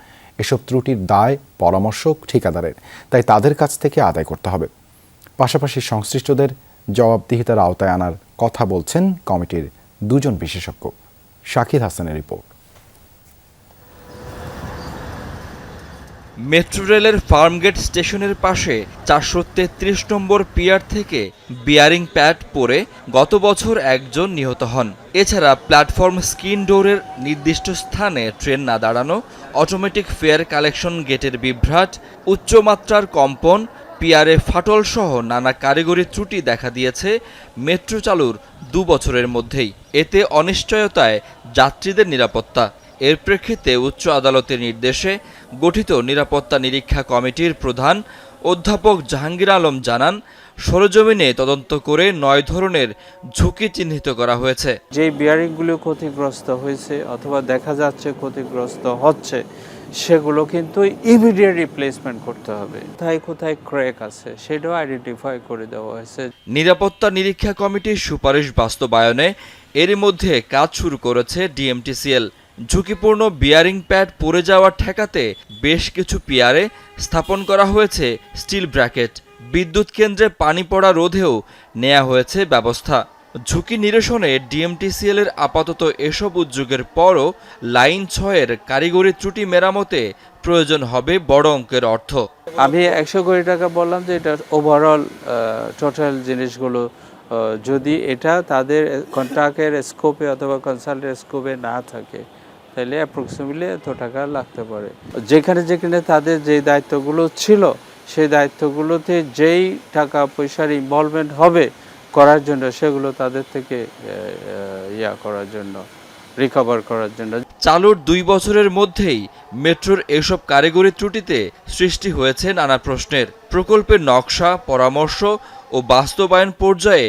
Speaker 1: এসব ত্রুটির দায় পরামর্শক ঠিকাদারের, তাই তাদের কাছ থেকে আদায় করতে হবে। পাশাপাশি সংশ্লিষ্টদের জবাবদিহিতার আওতায় আনার কথা বলছেন কমিটির 2 জন বিশেষজ্ঞ। শাকির হাসানের রিপোর্ট।
Speaker 22: মেট্রো রেলের ফার্মগেট স্টেশনের পাশে 433 নম্বর পিয়ার থেকে বিয়ারিং প্যাড পড়ে গত বছর একজন নিহত হন। এছাড়া প্ল্যাটফর্ম স্ক্রিন ডোরের নির্দিষ্ট স্থানে ট্রেন না দাঁড়ানো, অটোমেটিক ফেয়ার কালেকশন গেটের বিভ্রাট, উচ্চমাত্রার কম্পন, পিয়ারে ফাটল সহ নানা কারিগরি ত্রুটি দেখা দিয়েছে মেট্রো চালুর 2 বছরের মধ্যেই। এতে অনিশ্চয়তায় যাত্রীদের নিরাপত্তা। এর প্রেক্ষিতে উচ্চ আদালতের নির্দেশে গঠিত নিরাপত্তা নিরীক্ষা কমিটির প্রধান অধ্যাপক জাহাঙ্গীর আলম জানান, সরেজমিনে তদন্ত করে 9 ধরনের ঝুঁকি চিহ্নিত করা হয়েছে।
Speaker 23: যে বিয়ারিংগুলো ক্ষতিগ্রস্ত হয়েছে অথবা দেখা যাচ্ছে ক্ষতিগ্রস্ত হচ্ছে, সেগুলো কিন্তু ইমিডিয়েট রিপ্লেসমেন্ট করতে হবে। কোথায় কোথায় ক্র্যাক আছে সেটাও আইডেন্টিফাই করে দেওয়া হয়েছে।
Speaker 22: নিরাপত্তা নিরীক্ষা কমিটির সুপারিশ বাস্তবায়নে এরই মধ্যে কাজ শুরু করেছে ডিএমটিসিএল। ঝুঁকিপূর্ণ বিয়ারিং প্যাড পড়ে যাওয়া ঠেকাতে বেশ কিছু পিয়ারে স্থাপন করা হয়েছে স্টিল ব্র্যাকেট। বিদ্যুৎ কেন্দ্রে পানি পড়া রোধেও নেওয়া হয়েছে ব্যবস্থা। ঝুঁকি নিরসনে ডিএমটিসিএল এর আপাতত এসব উদ্যোগের পরও লাইন 6-এর কারিগরি ত্রুটি মেরামতে প্রয়োজন হবে বড় অঙ্কের অর্থ।
Speaker 23: আমি 100 কোটি টাকা বললাম যে এটা ওভারঅল টোটাল জিনিসগুলো যদি এটা তাদের কন্ট্রাক্টের স্কোপে অথবা কনসাল্টের স্কোপে না থাকে তাহলে অ্যাপ্রক্সিমেটলি এত টাকা লাগতে পারে। যেখানে যেখানে তাদের যে দায়িত্বগুলো ছিল সেই দায়িত্বগুলোতে যেই টাকা পয়সার ইনভলভমেন্ট হবে করার জন্য সেগুলো তাদের থেকে করার জন্য রিকভার করার জন্য।
Speaker 22: চালুর 2 বছরের মধ্যেই মেট্রোর এসব কারিগরি ত্রুটিতে সৃষ্টি হয়েছে নানা প্রশ্নের। প্রকল্পের নকশা, পরামর্শ ও বাস্তবায়ন পর্যায়ে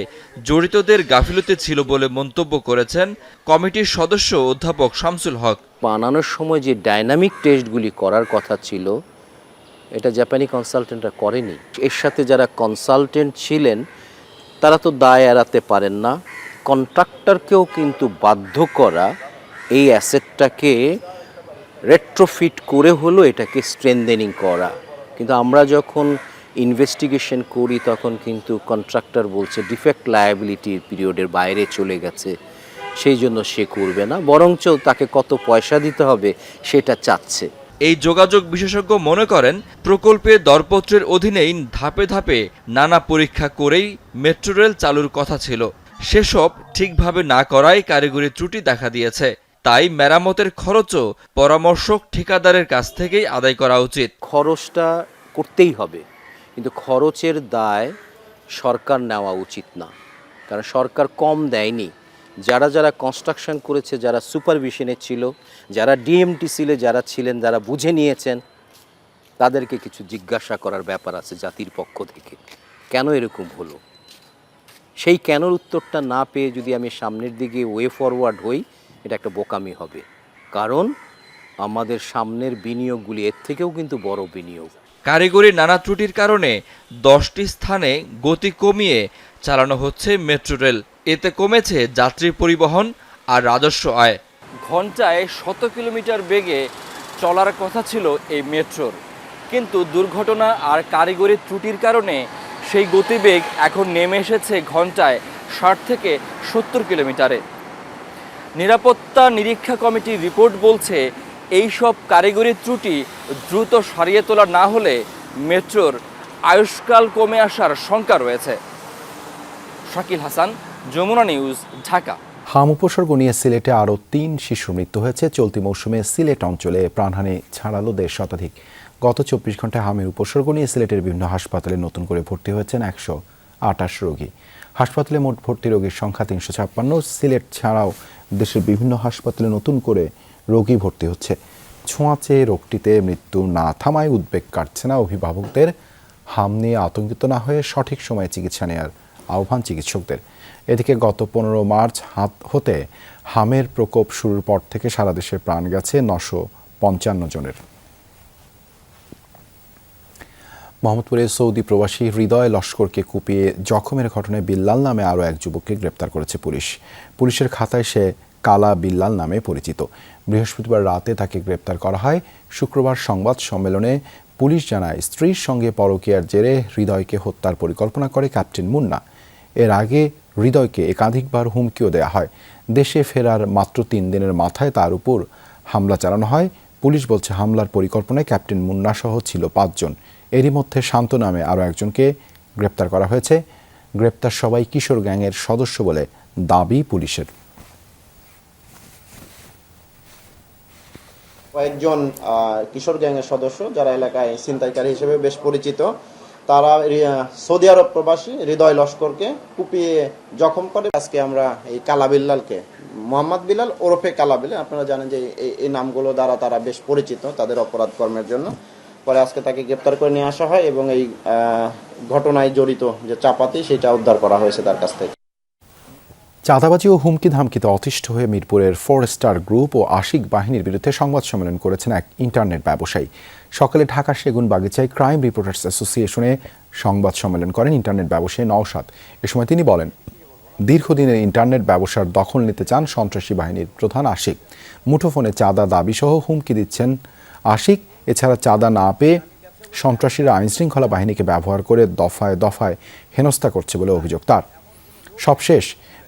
Speaker 22: জড়িতদের গাফিলতি ছিল বলে মন্তব্য করেছেন কমিটির সদস্য অধ্যাপক শামসুল হক।
Speaker 2: বানানোর সময় যে ডাইনামিক টেস্টগুলি করার কথা ছিল এটা জাপানি কনসালটেন্টরা করেনি। এর সাথে যারা কনসালটেন্ট ছিলেন তারা তো দায় এড়াতে পারেন না। কন্ট্রাক্টরকেও কিন্তু বাধ্য করা এই অ্যাসেটটাকে রেট্রোফিট করে হলো এটাকে স্ট্রেনদেনিং করা। কিন্তু আমরা যখন ইনভেস্টিগেশন করি তখন কিন্তু কন্ট্রাক্টর বলছে ডিফেক্ট লায়াবিলিটির পিরিয়ডের বাইরে চলে গেছে, সেই জন্য সে করবে না, বরঞ্চ তাকে কত পয়সা দিতে হবে সেটা চাচ্ছে।
Speaker 22: এই যোগাযোগ বিশেষজ্ঞ মনে করেন প্রকল্পে দরপত্রের অধীনেই ধাপে ধাপে নানা পরীক্ষা করেই মেট্রো রেল চালুর কথা ছিল। সেসব ঠিকভাবে না করায় কারিগরি ত্রুটি দেখা দিয়েছে। তাই মেরামতের খরচও পরামর্শক ঠিকাদারের কাছ থেকেই আদায় করা উচিত।
Speaker 2: খরচটা করতেই হবে, কিন্তু খরচের দায় সরকার নেওয়া উচিত না, কারণ সরকার কম দেয়নি। যারা যারা কনস্ট্রাকশন করেছে, যারা সুপারভিশনে ছিল, যারা ডিএমটিসিলে যারা ছিলেন, যারা বুঝে নিয়েছেন, তাদেরকে কিছু জিজ্ঞাসা করার ব্যাপার আছে জাতির পক্ষ থেকে। কেন এরকম হলো, সেই কেনর উত্তরটা না পেয়ে যদি আমি সামনের দিকে ওয়ে ফরওয়ার্ড হই, এটা একটা বোকামি হবে। কারণ আমাদের সামনের বিনিয়োগগুলি এর থেকেও কিন্তু বড় বিনিয়োগ।
Speaker 22: কারিগরি নানা ত্রুটির কারণে 10টি স্থানে গতি কমিয়ে চালানো হচ্ছে মেট্রো রেল। এতে কমেছে যাত্রী পরিবহন আর রাজস্ব আয়।
Speaker 3: ঘন্টায় 100 কিলোমিটার বেগে চলার কথা ছিল এই মেট্রোর, কিন্তু দুর্ঘটনা আর কারিগরি ত্রুটির কারণে সেই গতিবেগ এখন নেমে এসেছে ঘন্টায় 60 থেকে 70 কিলোমিটারে। নিরাপত্তা নিরীক্ষা কমিটির রিপোর্ট বলছে এই সব কারিগরি ত্রুটি দ্রুত সারিয়ে তোলা না হলে মেট্রোর আয়ুষ্কাল কমে আসার শঙ্কা রয়েছে। শাকিল হাসান, যমুনা নিউজ, ঢাকা।
Speaker 1: হাম উপসর্গ নিয়ে সিলেটে আরও 3 শিশুর মৃত্যু হয়েছে। চলতি মৌসুমে সিলেট অঞ্চলে প্রাণহানি ছাড়ালো 1.5 শতাধিক। গত 24 ঘন্টায় হামের উপসর্গ নিয়ে সিলেটের বিভিন্ন হাসপাতালে নতুন করে ভর্তি হয়েছেন 128 রোগী। হাসপাতালে মোট ভর্তি রোগীর সংখ্যা 356। সিলেট ছাড়াও দেশের বিভিন্ন হাসপাতালে নতুন করে রোগী ভর্তি হচ্ছে। ছোঁয়াচে রোগটিতে মৃত্যু না থামায় উদ্বেগ কাটছে না অভিভাবকদের। হাম নিয়ে আতঙ্কিত না হয়ে সঠিক সময়ে চিকিৎসা নেওয়ার আহ্বান চিকিৎসকদের। এদিকে গত 15 মার্চ হতে হামের প্রকোপ শুরুর পর থেকে সারা দেশে প্রাণ গেছে 955 জনের। মোহাম্মদপুরে সৌদি প্রবাসী হৃদয় লস্করকে কুপিয়ে জখমের ঘটনায় বিল্লাল নামে আরও এক যুবককে গ্রেপ্তার করেছে পুলিশ। পুলিশের খাতায় সে কালা বিল্লাল নামে পরিচিত। বৃহস্পতিবার রাতে তাকে গ্রেপ্তার করা হয়। শুক্রবার সংবাদ সম্মেলনে পুলিশ জানায় স্ত্রীর সঙ্গে পরকীয়ার জেরে হৃদয়কে হত্যার পরিকল্পনা করে ক্যাপ্টেন মুন্না। এর আগে হৃদয়কে একাধিকবার হুমকিও দেওয়া হয়। দেশে ফেরার মাত্র 3 দিনের মাথায় তার উপর হামলা চালানো হয়। পুলিশ বলছে হামলার পরিকল্পনায় ক্যাপ্টেন মুন্না সহ ছিল 5 জন। এরই মধ্যে শান্ত নামে আরও একজনকে গ্রেপ্তার করা হয়েছে। গ্রেপ্তার সবাই কিশোর গ্যাংয়ের সদস্য বলে দাবি পুলিশের।
Speaker 7: কয়েকজন কিশোর গ্যাংয়ের সদস্য যারা এলাকায় ছিনতাইকারী হিসেবে বেশ পরিচিত, তারা সৌদি আরব প্রবাসী হৃদয় লস্করকে কুপিয়ে জখম করে। আজকে আমরা এই কালা বিল্লালকে, মোহাম্মদ বিলাল ওরফে কালা বিল্লাল, আপনারা জানেন যে এই নামগুলো দ্বারা তারা বেশ পরিচিত তাদের অপরাধ কর্মের জন্য। পরে আজকে তাকে গ্রেপ্তার করে নিয়ে আসা হয় এবং এই ঘটনায় জড়িত যে চাপাতি সেটা উদ্ধার করা হয়েছে তার কাছ থেকে।
Speaker 1: চাঁদাবাজি ও হুমকি ধামকিতে অতিষ্ঠ হয়ে মিরপুরের 4 স্টার গ্রুপ ও আশিক বাহিনীর বিরুদ্ধে সংবাদ সম্মেলন করেছেন এক ইন্টারনেট ব্যবসায়ী। সকালে ঢাকা সেগুনবাগিচায় ক্রাইম রিপোর্টার্স অ্যাসোসিয়েশনে সংবাদ সম্মেলন করেন ইন্টারনেট ব্যবসায়ী নওশাদ। এ সময় তিনি বলেন, দীর্ঘদিনের ইন্টারনেট ব্যবসার দখল নিতে চান সন্ত্রাসী বাহিনীর প্রধান আশিক। মুঠোফোনে চাঁদা দাবি সহ হুমকি দিচ্ছেন আশিক। এছাড়া চাঁদা না পেয়ে সন্ত্রাসীরা আইনশৃঙ্খলা বাহিনীকে ব্যবহার করে দফায় দফায় হেনস্থা করছে বলে অভিযোগ তার। সবশেষ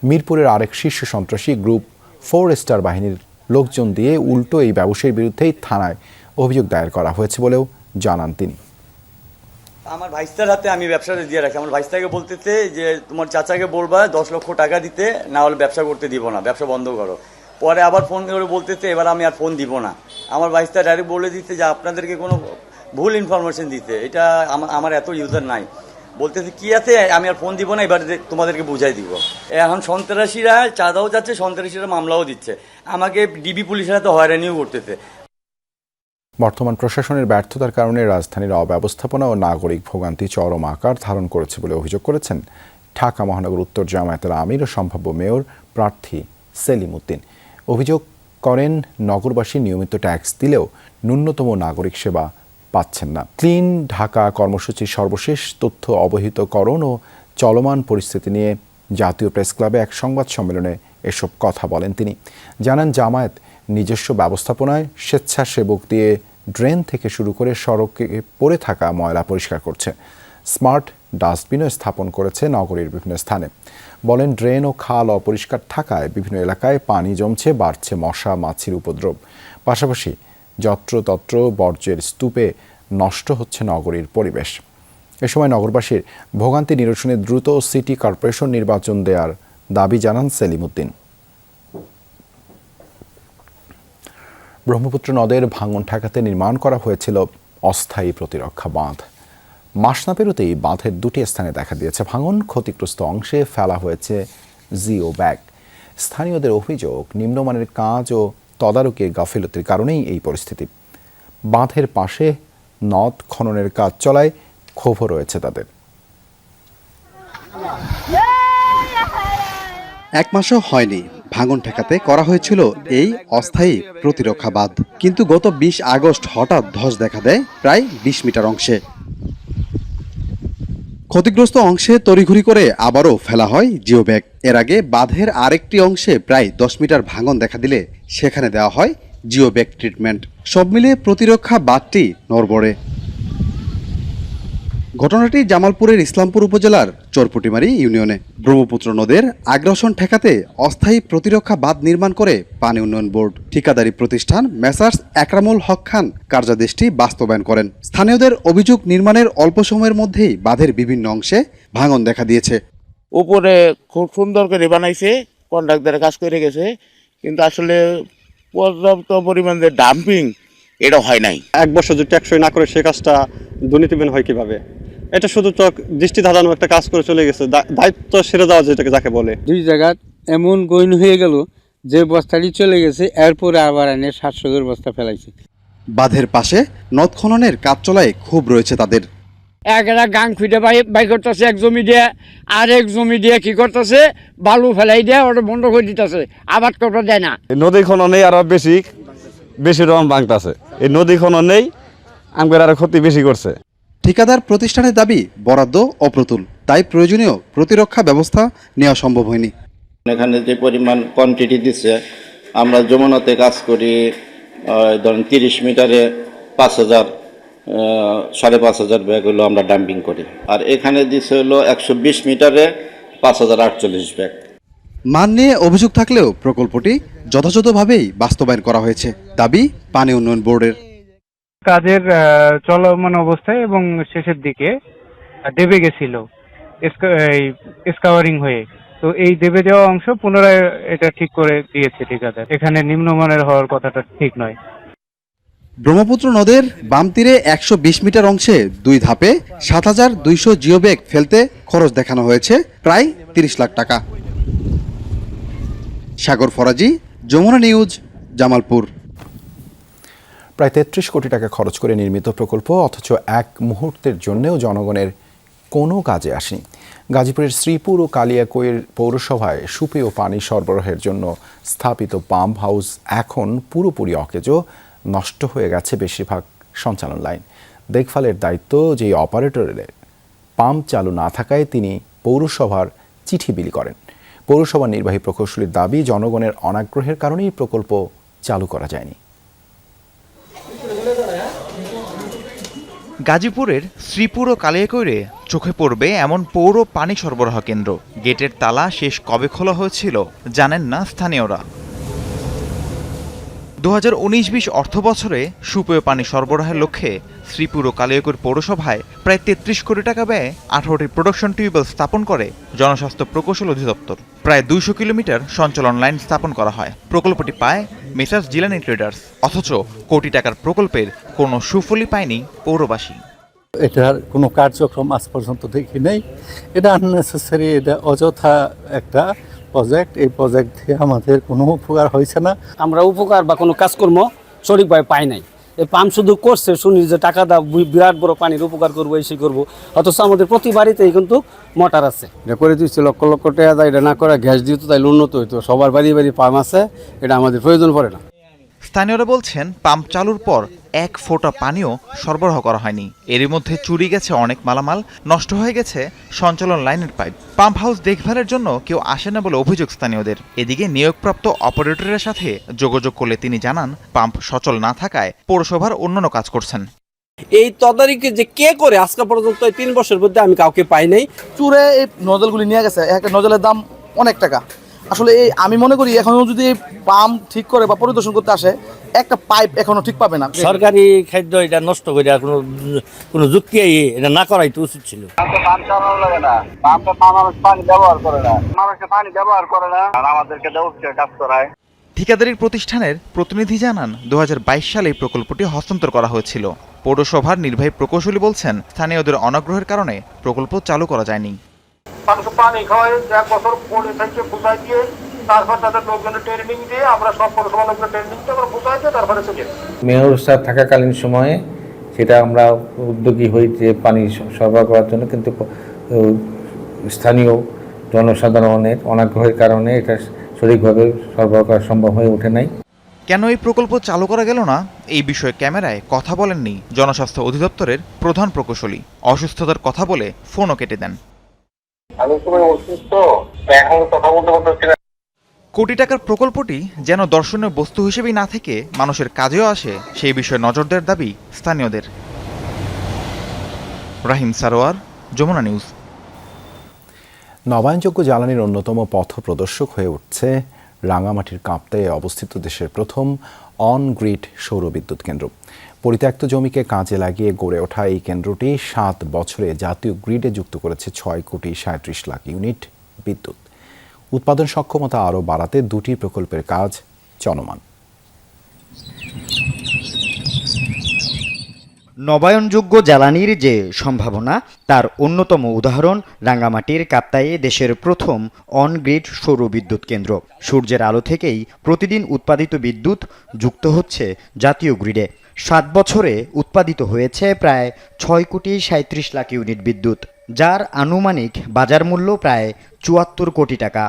Speaker 1: মিরপুরের আরেক শীর্ষ সন্ত্রাসী গ্রুপ 4 স্টার বাহিনীর লোকজন দিয়ে উল্টো এই ব্যবসায়ীর বিরুদ্ধেই থানায় অভিযোগ দায়ের করা হয়েছে বলেও জানান তিনি।
Speaker 4: আমার ভাইস্তার হাতে আমি ব্যবসাটা দিয়ে রাখি। আমার ভাইস্তাকে বলতেছে যে তোমার চাচাকে বলবা 10 লক্ষ টাকা দিতে, না হলে ব্যবসা করতে দিব না, ব্যবসা বন্ধ করো। পরে আবার ফোন করে বলতেছে এবার আমি আর ফোন দিব না। আমার ভাইস্তা ডাইরেক্ট বলে দিতে যে আপনাদেরকে কোনো ভুল ইনফরমেশন দিতে, এটা আমার এত ইউজার নাই। বলতেছে কি আছে, আমি আর ফোন দিব না, এবার তোমাদেরকে বুঝাই দিব। এখন সন্ত্রাসীরা চাঁদাও যাচ্ছে, সন্ত্রাসীরা মামলাও দিচ্ছে, আমাকে ডিবি পুলিশের হাতে হয়রানিও করতেছে।
Speaker 1: বর্তমান প্রশাসনের ব্যর্থতার কারণে রাজধানীর অব্যবস্থাপনা ও নাগরিক ভোগান্তি চরম আকার ধারণ করেছে বলে অভিযোগ করেছেন ঢাকা মহানগর উত্তর জামায়াতের আমির ও সম্ভাব্য মেয়র প্রার্থী সেলিম উদ্দিন। অভিযোগ করেন নগরবাসী নিয়মিত ট্যাক্স দিলেও ন্যূনতম নাগরিক সেবা পাচ্ছেন না। ক্লিন ঢাকা কর্মসূচির সর্বশেষ তথ্য অবহিতকরণ ও চলমান পরিস্থিতি নিয়ে জাতীয় প্রেস ক্লাবে এক সংবাদ সম্মেলনে এসব কথা বলেন তিনি। জানান জামায়াত নিজস্ব ব্যবস্থাপনায় স্বেচ্ছাসেবক দিয়ে ড্রেন থেকে শুরু করে সড়কে পড়ে থাকা ময়লা পরিষ্কার করছে। স্মার্ট ডাস্টবিনও স্থাপন করেছে নগরীর বিভিন্ন স্থানে। বলেন ড্রেন ও খাল অপরিষ্কার থাকায় বিভিন্ন এলাকায় পানি জমছে, বাড়ছে মশা মাছির উপদ্রব। পাশাপাশি যত্রতত্র বর্জ্যের স্তূপে নষ্ট হচ্ছে নগরীর পরিবেশ। এ সময় নগরবাসীর ভোগান্তি নিরসনে দ্রুত সিটি কর্পোরেশন নির্বাচন দেওয়ার দাবি জানান সেলিম উদ্দিন। ব্রহ্মপুত্র নদের ভাঙন ঠেকাতে নির্মাণ করা হয়েছিল অস্থায়ী প্রতিরক্ষা বাঁধ। মাস না পেরোতেই বাঁধের দুটি স্থানে দেখা দিয়েছে ভাঙন। ক্ষতিগ্রস্ত অংশে ফেলা হয়েছে জিও ব্যাগ। স্থানীয়দের অভিযোগ নিম্নমানের কাজ ও তদারকির গাফিলতির কারণেই এই পরিস্থিতি। বাঁধের পাশে নদ খননের কাজ চলায় ক্ষোভও রয়েছে তাদের।
Speaker 5: এক মাসও হয়নি ভাঙন ঠেকাতে করা হয়েছিল এই অস্থায়ী প্রতিরক্ষা বাঁধ, কিন্তু গত 20 আগস্ট হঠাৎ ধস দেখা দেয় প্রায় 20 মিটার অংশে। ক্ষতিগ্রস্ত অংশে তড়িঘড়ি করে আবারও ফেলা হয় জিও ব্যাগ। এর আগে বাঁধের আরেকটি অংশে প্রায় 10 মিটার ভাঙন দেখা দিলে সেখানে দেওয়া হয় জিও ব্যাগ ট্রিটমেন্ট। সব মিলিয়ে প্রতিরক্ষা বাঁধটি নড়বড়ে। ঘটনাটি জামালপুরের ইসলামপুর উপজেলার চরপুটিমারি ইউনিয়নে। ব্রহ্মপুত্র নদের আগ্রাসন ঠেকাতে অস্থায়ী প্রতিরক্ষা বাঁধ নির্মাণ করে পানি উন্নয়ন বোর্ড। ঠিকাদারি প্রতিষ্ঠান মেসার্স একরামুল হক খান কার্যাদেশটি বাস্তবায়ন করেন। স্থানীয়দের অভিযোগ নির্মাণের অল্প সময়ের মধ্যেই বাঁধের বিভিন্ন অংশে ভাঙন দেখা দিয়েছে।
Speaker 6: উপরে খুব সুন্দর করে বানাইছে, কন্ট্রাক্টরে কাজ করে গেছে, কিন্তু আসলে পর্যাপ্ত পরিমাণে ডাম্পিং এটা হয় নাই।
Speaker 24: এক বছর যদি ট্যাক্সই না করে সে কাজটা দুর্নীতিবিহীন হয় কিভাবে? এটা শুধু দৃষ্টি ধাঁধানো একটা কাজ করে চলে গেছে, দায়িত্ব সেরে দেওয়া যেটাকে যাকে বলে।
Speaker 25: দুই জায়গা এমন গইন হয়ে গেল যে বস্তাটি চলে গেছে, এরপরে আবার এনে 700 বস্তা ফেলাইছে।
Speaker 5: বাঁধের পাশে নদ খননের কাজ চলায় খুব রয়েছে তাদের।
Speaker 26: একটা গাং খুঁজে বাই করতেছে এক জমি দিয়ে, আর এক জমি দিয়ে কি করতেছে বালু ফেলাই দিয়ে ওটা বন্ধ করে দিতেছে, আবাদ করতে দেয় না।
Speaker 27: নদী খননে আরো বেশি রকম ভাঙতেছে, এই নদী খননেই আমাদের আরো ক্ষতি বেশি করছে।
Speaker 5: ঠিকাদার প্রতিষ্ঠানের দাবি বরাদ্দ অপ্রতুল, তাই প্রয়োজনীয় প্রতিরক্ষা ব্যবস্থা নেওয়া সম্ভব হয়নি।
Speaker 28: এখানে যে পরিমাণ কোয়ান্টিটি দিচ্ছে, আমরা যমুনাতে কাজ করি ধরেন 30 মিটারে 5000 5,500 ব্যাগ হলো আমরা ডাম্পিং করি, আর এখানে দিচ্ছে হলো 120 মিটারে 5048 ব্যাগ।
Speaker 5: মান নিয়ে অভিযোগ থাকলেও প্রকল্পটি যথাযথভাবেই বাস্তবায়ন করা হয়েছে, দাবি পানি উন্নয়ন বোর্ডের।
Speaker 29: কাজের চলমান অবস্থায় এবং শেষের দিকে দেবে গেছিল স্কাওয়ারিং হয়ে, তো এই দেবে যাওয়া অংশ পুনরায় এটা ঠিক করে দিয়েছে ঠিকাদার। এখানে নিম্নমানের হওয়ার কথাটা ঠিক নয়।
Speaker 5: ব্রহ্মপুত্র নদের বাম তীরে 120 মিটার অংশে 2 ধাপে 7200 জিও ব্যাগ ফেলতে খরচ দেখানো হয়েছে প্রায় 30 লাখ টাকা। সাগর ফরাজি, যমুনা নিউজ, জামালপুর।
Speaker 1: প্রায় 33 কোটি টাকা খরচ করে নির্মিত প্রকল্প, অথচ এক মুহূর্তের জন্যও জনগণের কোনো কাজে আসেনি। গাজীপুরের শ্রীপুর ও কালিয়াকৈর পৌরসভায় সুপেয় পানি সরবরাহের জন্য স্থাপিত পাম্প হাউস এখন পুরোপুরি অকেজো, নষ্ট হয়ে গেছে বেশিরভাগ সঞ্চালন লাইন। দেখভালের দায়িত্ব যেই অপারেটরের, পাম্প চালু না থাকায় তিনি পৌরসভার চিঠি বিলি করেন। পৌরসভার নির্বাহী প্রকৌশলীর দাবি, জনগণের অনাগ্রহের কারণেই প্রকল্প চালু করা যায়নি।
Speaker 8: গাজীপুরের শ্রীপুর ও কালিয়াকৈরে চোখে পড়বে এমন পৌর পানি সরবরাহ কেন্দ্র। গেটের তালা শেষ কবে খোলা হয়েছিল জানেন না স্থানীয়রা। 2019-20 অর্থবছরে সুপেয় পানি সরবরাহের লক্ষ্যে শ্রীপুর ও কালিয়াকৈর পৌরসভায় প্রায় 33 কোটি টাকা ব্যয়ে 18টি প্রোডাকশন টিউবওয়েল স্থাপন করে জনস্বাস্থ্য প্রকৌশল অধিদপ্তর। প্রায় 200 কিলোমিটার সঞ্চালন লাইন স্থাপন করা হয়। প্রকল্পটি পায় মেসার্স জিলানি ট্রেডার্স। অথচ কোটি টাকার প্রকল্পের কোনো সুফলই পায়নি পৌরবাসী।
Speaker 9: এটার কোনো কার্যক্রম আজ পর্যন্ত দেখি নেই। এটা আননেসেসারি, এটা অযথা একটা প্রজেক্ট। এই প্রজেক্ট দিয়ে আমাদের কোনো উপকার হয়েছে না।
Speaker 10: আমরা উপকার বা কোনো কাজকর্ম সঠিকভাবে পাই নাই। এই পাম্প শুধু করছে, শুনি যে টাকা দাও বিরাট বড় পানির উপকার করবো, এসে করবো, অথচ আমাদের প্রতি বাড়িতেই কিন্তু মোটর আছে।
Speaker 25: এটা করে দিচ্ছে লক্ষ লক্ষ টাকা দেয়, এটা না করে গ্যাস দিত তাই উন্নত হইতো। সবার বাড়ি বাড়ি পাম্প আছে, এটা আমাদের প্রয়োজন পড়ে না।
Speaker 8: স্থানীয়রা বলছেন পাম্প চালুর পর এক ফোঁটা পানিও সরবরাহ করা হয়নি। এরই মধ্যে চুরি গেছে অনেক মালামাল, নষ্ট হয়ে গেছে সঞ্চালন লাইনের পাইপ। পাম্প হাউস দেখভালের জন্য কেউ আসে না বলে অভিযোগ স্থানীয়দের। এদিকে নিয়োগপ্রাপ্ত অপারেটরের সাথে যোগাযোগ করলে তিনি জানান পাম্প সচল না থাকায় পৌরসভার অন্যান্য কাজ করছেন।
Speaker 10: এই তদারকি যে কে করে আজকে পর্যন্ত 3 বছরের মধ্যে আমি কাউকে পাই নাই।
Speaker 11: চুরে এই নজলগুলি নিয়ে গেছে, একটা নজলের দাম অনেক টাকা। আসলে এই আমি মনে করি এখনো যদি এই পাম্প ঠিক করে বা পরিদর্শন করতে আসে, একটা পাইপ এখনো ঠিক পাবে না।
Speaker 10: সরকারি খাদ্য এটা নষ্ট করে কোনো যুক্তি এটা না করাই তো উচিত ছিল।
Speaker 8: ঠিকাদারি প্রতিষ্ঠানের প্রতিনিধি জানান 2022 সালে এই প্রকল্পটি হস্তান্তর করা হয়েছিল। পৌরসভার নির্বাহী প্রকৌশলী বলছেন স্থানীয়দের অনাগ্রহের কারণে প্রকল্প চালু করা যায়নি।
Speaker 12: পানি খাওয়াই 1 বছর পরে থেকে বুঝাই দিয়ে তারপর তাদের লোকজনের ট্রেনিং দিয়ে আমরা সব পৌরসভা লোকজনের ট্রেনিং দিয়ে আমরা বুঝাই দিয়ে তারপরে চলে
Speaker 14: মেয়র সাহেব থাকাকালীন সময়ে সেটা আমরা উদ্যোগী হই যে পানি সরবরাহ করার জন্য, কিন্তু স্থানীয় জনসাধারণের অনাগ্রহের কারণে এটা সঠিকভাবে সরবরাহ করা সম্ভব হয়ে ওঠে নাই।
Speaker 8: কেন এই প্রকল্প চালু করা গেল না এই বিষয়ে ক্যামেরায় কথা বলেননি জনস্বাস্থ্য অধিদপ্তরের প্রধান প্রকৌশলী। অসুস্থতার কথা বলে ফোনও কেটে দেন। কোটি টাকার প্রকল্পটি যেন দর্শনীয় বস্তু হিসেবেই না থেকে মানুষের কাজেও আসে, সেই বিষয়ে নজর দেওয়ার দাবি স্থানীয়দের। রাহিম সারোয়ার, যমুনা নিউজ।
Speaker 1: নবায়নযোগ্য জ্বালানির অন্যতম পথ প্রদর্শক হয়ে উঠছে রাঙামাটির কাপ্তাইয়ে অবস্থিত দেশের প্রথম অন গ্রিড সৌর বিদ্যুৎ কেন্দ্র। পরিত্যক্ত জমিকে কাজে লাগিয়ে গড়ে ওঠা এই কেন্দ্রটি 7 বছরে জাতীয় গ্রিডে যুক্ত করেছে 6,37,00,000 ইউনিট বিদ্যুৎ। উৎপাদন সক্ষমতা আরও বাড়াতে 2টি প্রকল্পের কাজ চলমান।
Speaker 15: নবায়নযোগ্য জ্বালানির যে সম্ভাবনা তার অন্যতম উদাহরণ রাঙ্গামাটির কাপ্তাইয়ে দেশের প্রথম অন গ্রিড সৌর বিদ্যুৎ কেন্দ্র। সূর্যের আলো থেকেই প্রতিদিন উৎপাদিত বিদ্যুৎ যুক্ত হচ্ছে জাতীয় গ্রিডে। 7 বছরে উৎপাদিত হয়েছে প্রায় 6,37,00,000 ইউনিট বিদ্যুৎ, যার আনুমানিক বাজার মূল্য প্রায় 74 কোটি টাকা।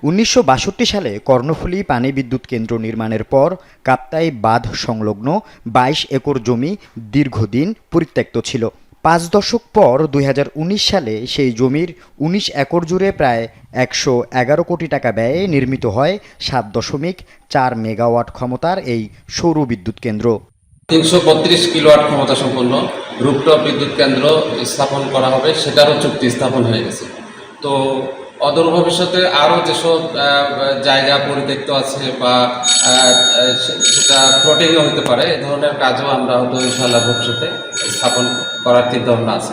Speaker 15: 1962 সালে কর্ণফুলী পানি বিদ্যুৎ কেন্দ্র নির্মাণের পর কাপ্তাই বাঁধ সংলগ্ন 22 একর জমি দীর্ঘদিন পরিত্যক্ত ছিল। 5 দশক পর 2019 সালে সেই জমির 19 একর জুড়ে প্রায় 111 কোটি টাকা ব্যয়ে নির্মিত হয় 7.4 মেগাওয়াট ক্ষমতার এই সৌর বিদ্যুৎ কেন্দ্র।
Speaker 16: 332 কিলোওয়াট ক্ষমতা সম্পন্ন রুফটপ বিদ্যুৎ কেন্দ্র স্থাপন করা হবে, সেটারও চুক্তি স্থাপন হয়ে গেছে। তো অদূর ভবিষ্যতে আরও যেসব জায়গা পরিত্যক্ত আছে বা সেটা ফ্লোটিংও হতে পারে, এ ধরনের কাজও আমরা হয়তো ইনশাআল্লাহ ভবিষ্যতে স্থাপন করার চিন্তাভাবনা আছে।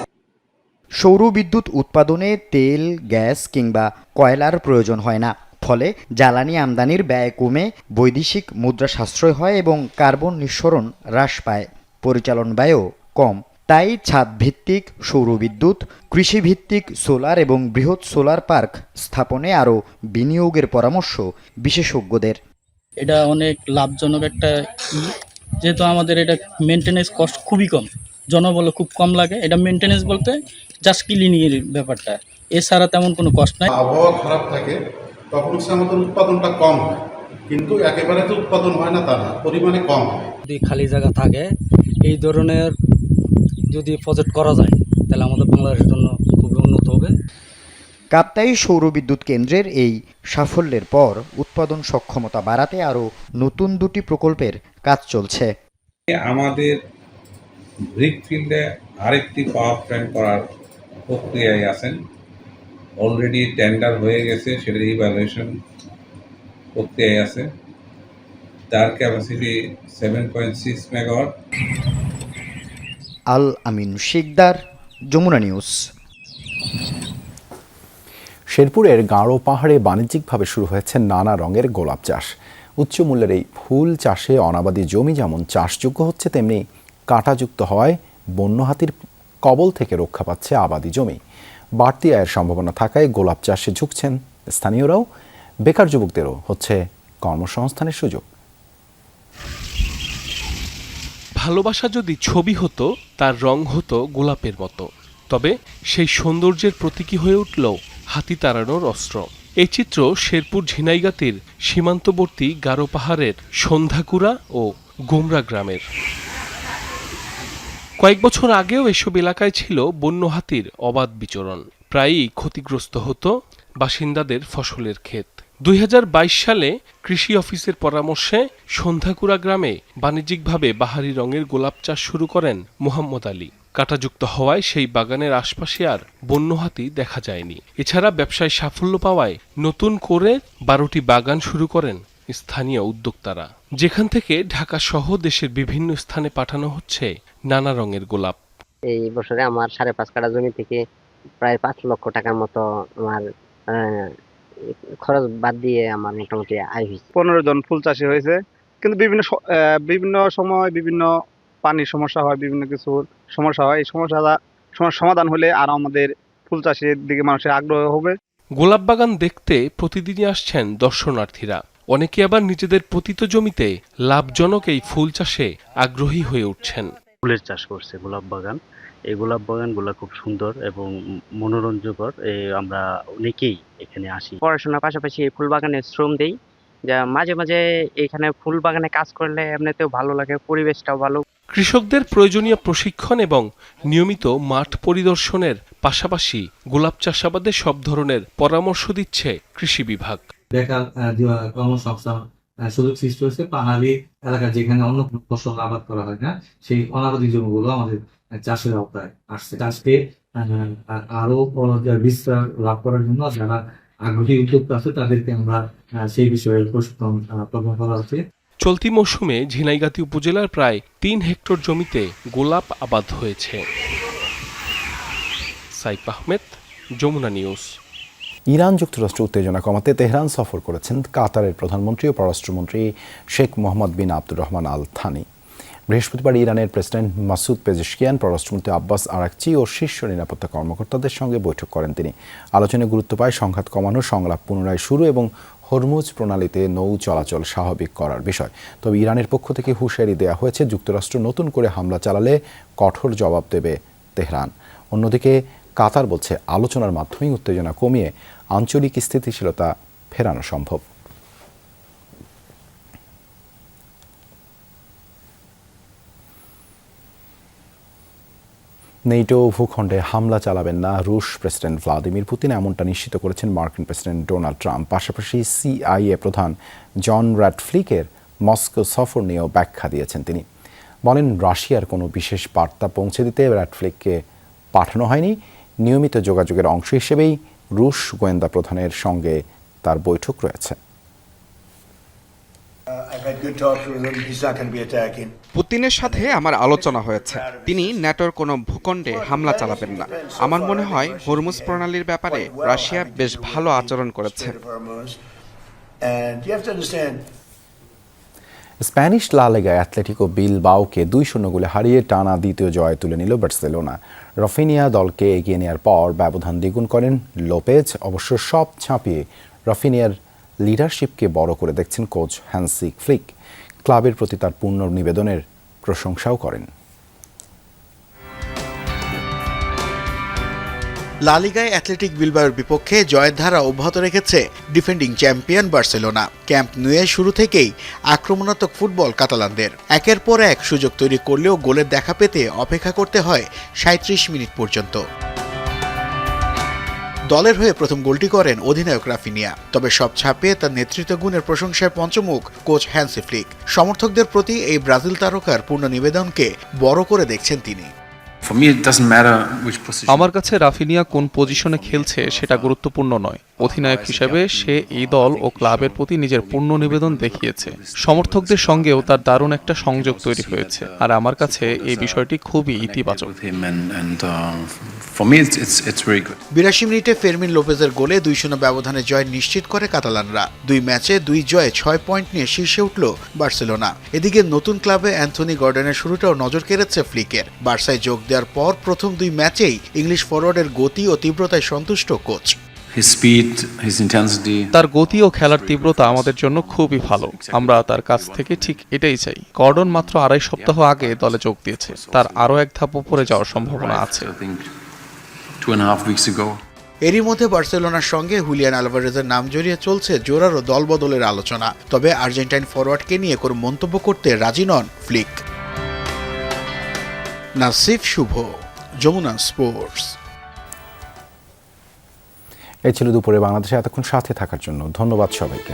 Speaker 15: সৌর বিদ্যুৎ উৎপাদনে তেল, গ্যাস কিংবা কয়লার প্রয়োজন হয় না, ফলে জ্বালানি আমদানির ব্যয় কমে বৈদেশিক মুদ্রা সাশ্রয় হয় এবং কার্বন নিঃসরণ হ্রাস পায়। পরিচালন ব্যয়ও কম। তাই ছাদ ভিত্তিক সৌর বিদ্যুৎ, কৃষিভিত্তিক সোলার এবং বৃহৎ সোলার পার্ক স্থাপনে আরও বিনিয়োগের পরামর্শ বিশেষজ্ঞদের।
Speaker 17: এটা অনেক লাভজনক একটা যেহেতু আমাদের এটা মেনটেন্যান্স কস্ট খুবই কম, জনবল খুব কম লাগে। এটা মেনটেন্যান্স বলতে জাস্ট ক্লিনিংয়ের ব্যাপারটা, এছাড়া তেমন কোনো কষ্ট নাই।
Speaker 30: আবহাওয়া খারাপ থাকে তখন আমাদের উৎপাদনটা কম হয়, কিন্তু একেবারে তো উৎপাদন হয় না তা না, পরিমাণে কম হয়।
Speaker 17: যদি খালি জায়গা থাকে এই ধরনের যদি প্রজেক্ট করা যায় তাহলে আমাদের বাংলাদেশের জন্য খুবই উন্নত হবে।
Speaker 15: কাপ্তাই সৌর বিদ্যুৎ কেন্দ্রের এই সাফল্যের পর উৎপাদন সক্ষমতা বাড়াতে আরও নতুন 2টি প্রকল্পের কাজ চলছে।
Speaker 2: আমাদের ব্রিক ফিল্ডে আরেকটি পাওয়ার প্ল্যান্ট করার প্রক্রিয়ায় আছেন, অলরেডি টেন্ডার হয়ে গেছে, সেটার ইভ্যালুয়েশন প্রক্রিয়ায় আছে। তার ক্যাপাসিটি 7.6 মেগাওয়াট।
Speaker 15: আল আমিন শিকদার, যমুনা নিউজ।
Speaker 1: শেরপুরের গাঁড়ো পাহাড়ে বাণিজ্যিকভাবে শুরু হয়েছে নানা রঙের গোলাপ চাষ। উচ্চ মূল্যের এই ফুল চাষে অনাবাদি জমি যেমন চাষযোগ্য হচ্ছে, তেমনি কাঁটাযুক্ত হওয়ায় বন্য হাতির কবল থেকে রক্ষা পাচ্ছে আবাদি জমি। বাড়তি আয়ের সম্ভাবনা থাকায় গোলাপ চাষে ঝুঁকছেন স্থানীয়রাও। বেকার যুবকদেরও হচ্ছে কর্মসংস্থানের সুযোগ।
Speaker 3: ভালোবাসা যদি ছবি হতো, তার রং হতো গোলাপের মতো, তবে সেই সৌন্দর্যের প্রতীকী হয়ে উঠল হাতি তাড়ানোর অস্ত্র। এই চিত্র শেরপুর ঝিনাইগাতির সীমান্তবর্তী গারো পাহাড়ের সন্ধ্যাকুড়া ও গোমরা গ্রামের। কয়েক বছর আগেও এসব এলাকায় ছিল বন্য হাতির অবাধ বিচরণ। প্রায়ই ক্ষতিগ্রস্ত হতো বাসিন্দাদের ফসলের ক্ষেত। 2022 সালে কৃষি অফিসের পরামর্শে সন্ধ্যাকুড়া গ্রামে বাণিজ্যিকভাবে বাহারি রঙের গোলাপ চাষ শুরু করেন মোহাম্মদ আলী। কাঁটাযুক্ত হওয়ায় সেই বাগানের আশপাশে আর বন্য হাতি দেখা যায়নি। এছাড়া ব্যবসায় সাফল্য পাওয়ায় নতুন করে 12টি বাগান শুরু করেন স্থানীয় উদ্যোক্তারা, যেখান থেকে ঢাকা সহ দেশের বিভিন্ন স্থানে পাঠানো হচ্ছে নানা রঙের গোলাপ।
Speaker 7: এই বছরে আমার 5.5 কাঠা জমি থেকে প্রায় 5 লক্ষ টাকার মতো আমার খরচ বাদ দিয়ে আমার মোটামুটি আয় হয়েছে।
Speaker 13: 15 জন ফুল চাষি হয়েছে, কিন্তু বিভিন্ন সময় বিভিন্ন পানির সমস্যা হয়, বিভিন্ন কিছু সমস্যা হয়। এই সমস্যার সমাধান হলে আর আমাদের ফুল চাষের দিকে মানুষের আগ্রহ হবে।
Speaker 3: গোলাপ বাগান দেখতে প্রতিদিনই আসছেন দর্শনার্থীরা। অনেকে আবার নিজেদের পতিত জমিতে লাভজনক এই ফুল চাষে আগ্রহী হয়ে উঠছেন।
Speaker 18: ফুলের চাষ করছে গোলাপ বাগান। এই গোলাপ বাগানগুলো খুব সুন্দর এবং মনোরঞ্জকর। আমরা অনেকেই এখানে আসি।
Speaker 7: পড়াশোনার পাশাপাশি এই ফুল বাগানে শ্রম দেই, যা মাঝে মাঝে এখানে ফুল বাগানে কাজ করলে এমনিতেও ভালো লাগে, পরিবেশটাও ভালো।
Speaker 3: কৃষকদের প্রয়োজনীয় প্রশিক্ষণ এবং নিয়মিত মাঠ পরিদর্শনের পাশাপাশি গোলাপ চাষাবাদে সব ধরনের পরামর্শ দিচ্ছে কৃষি বিভাগ।
Speaker 19: বেকার কর্মসংস্থান সুযোগ সৃষ্টি হয়েছে। পাহাড়ি এলাকা যেখানে অন্য ফসল আবাদ করা হয় না, সেই অনাবাদি জমিগুলো আমাদের চাষের আওতায় আসছে। চাষকে আরো বিস্তার লাভ করার জন্য যারা আগ্রহী উদ্যোক্তা আছে তাদেরকে আমরা সেই বিষয়ে প্রশিক্ষণ প্রদান করা হচ্ছে।
Speaker 3: চলতি মৌসুমে ঝিনাইগাতি উপজেলার প্রায় 3 হেক্টর জমিতে গোলাপ আবাদ হয়েছে। সাইফ আহমেদ, যমুনা নিউজ।
Speaker 1: ইরান যুক্তরাষ্ট্র উত্তেজনা কমাতে তেহরান সফর করেছেন কাতারের প্রধানমন্ত্রী ও পররাষ্ট্রমন্ত্রী শেখ মোহাম্মদ বিন আব্দুর রহমান আল থানি। বৃহস্পতিবার ইরানের প্রেসিডেন্ট মাসুদ পেজেশকিয়ান, পররাষ্ট্রমন্ত্রী আব্বাস আরাকচি ও শীর্ষ নিরাপত্তা কর্মকর্তাদের সঙ্গে বৈঠক করেন তিনি। আলোচনায় গুরুত্ব পায় সংঘাত কমানো, সংলাপ পুনরায় শুরু এবং হরমুজ প্রণালীতে নৌ চলাচল স্বাভাবিক করার বিষয়। তবে ইরানের পক্ষ থেকে হুঁশিয়ারি দেওয়া হয়েছে, যুক্তরাষ্ট্র নতুন করে হামলা চালালে কঠোর জবাব দেবে তেহরান। অন্যদিকে কাতার বলছে, আলোচনার মাধ্যমেই উত্তেজনা কমিয়ে আঞ্চলিক স্থিতিশীলতা ফেরানো সম্ভব। নেটো ভূখণ্ডে হামলা চালাবেন না রুশ প্রেসিডেন্ট ভ্লাদিমির পুতিন, এমনটা নিশ্চিত করেছেন মার্কিন প্রেসিডেন্ট ডোনাল্ড ট্রাম্প। পাশাপাশি CIA প্রধান জন র্যাডফ্লিকের মস্কো সফর নিয়েও ব্যাখ্যা দিয়েছেন তিনি। বলেন, রাশিয়ার কোনো বিশেষ বার্তা পৌঁছে দিতে র্যাডফ্লিককে পাঠানো হয়নি। নিয়মিত যোগাযোগের অংশ হিসেবেই রুশ গোয়েন্দা প্রধানের সঙ্গে তার বৈঠক রয়েছে।
Speaker 20: পুতিনের সাথে আমার আলোচনা হয়েছে। তিনি ন্যাটোর কোনো ভূখণ্ডে হামলা চালাবেন না। আমার মনে হয় হরমুজ প্রণালীর ব্যাপারে রাশিয়া বেশ ভালো আচরণ করেছে।
Speaker 1: স্প্যানিশ লা লিগা অ্যাথলেটিকো বিলবাওকে 2-0 গোলে হারিয়ে টানা দ্বিতীয় জয় তুলে নিল বার্সেলোনা। রাফিনিয়া দলকে এগিয়ে নেওয়ার পর ব্যবধান দ্বিগুণ করেন লোপেজ। অবশ্য সব ছাপিয়ে রাফিনিয়ার লিডারশিপকে বড় করে দেখছেন কোচ হ্যান্সি ফ্লিক। ক্লাবের প্রতি তার পূর্ণ নিবেদনের প্রশংসাও করেন।
Speaker 21: লা লিগায় অ্যাথলেটিক বিলবাওয়ের বিপক্ষে জয়ের ধারা অব্যাহত রেখেছে ডিফেন্ডিং চ্যাম্পিয়ন বার্সেলোনা। ক্যাম্প নুয়ে শুরু থেকেই আক্রমণাত্মক ফুটবল কাতালানদের। একের পর এক সুযোগ তৈরি করলেও গোলের দেখা পেতে অপেক্ষা করতে হয় 37 মিনিট পর্যন্ত। দলের হয়ে প্রথম গোলটি করেন অধিনায়ক রাফিনিয়া। তবে সব ছাপিয়ে তার নেতৃত্ব গুণের প্রশংসায় পঞ্চমুখ কোচ হ্যান্সি ফ্লিক। সমর্থকদের প্রতি এই ব্রাজিল তারকার পূর্ণ নিবেদনকে বড় করে দেখছেন তিনি।
Speaker 3: আমার কাছে রাফিনিয়া কোন পজিশনে খেলছে সেটা গুরুত্বপূর্ণ নয়। অধিনায়ক হিসেবে সে এই দল ও ক্লাবের প্রতি নিজের পূর্ণ নিবেদন দেখিয়েছে। সমর্থকদের সঙ্গেও তার দারুণ একটা সংযোগ তৈরি হয়েছে, আর আমার কাছে এই বিষয়টি খুবই ইতিবাচক।
Speaker 21: 82 মিনিটে ফেরমিন লোপেজের গোলে 2-0 ব্যবধানে জয় নিশ্চিত করে কাতালানরা। 2 ম্যাচে 2 জয়ে 6 পয়েন্ট নিয়ে শীর্ষে উঠল বার্সেলোনা। এদিকে নতুন ক্লাবে অ্যান্থনি গর্ডনের শুরুটাও নজর কেড়েছে ফ্লিকের। বার্সায় যোগ দেওয়ার পর প্রথম 2 ম্যাচেই ইংলিশ ফরওয়ার্ডের গতি ও তীব্রতায় সন্তুষ্ট কোচ।
Speaker 3: তার গতি ও খেলার তীব্রতা আমাদের জন্য খুবই ভালো। আমরা তার কাছ থেকে ঠিক এটাই চাই। গর্ডন মাত্র 2.5 সপ্তাহ আগে দলে যোগ দিয়েছে, তার আরও এক ধাপ উপরে যাওয়ার সম্ভাবনা আছে।
Speaker 21: এরই মধ্যে বার্সেলোনার সঙ্গে হুলিয়ান আলভারেজের নাম জড়িয়ে চলছে জোরালো দলবদলের আলোচনা। তবে আর্জেন্টাইন ফরওয়ার্ডকে নিয়ে কোনো মন্তব্য করতে রাজি নন ফ্লিক। নাসিফ শুভ, যমুনা স্পোর্টস।
Speaker 1: এই ছিল দুপুরে বাংলাদেশে এতক্ষণ সাথে থাকার জন্য ধন্যবাদ সবাইকে।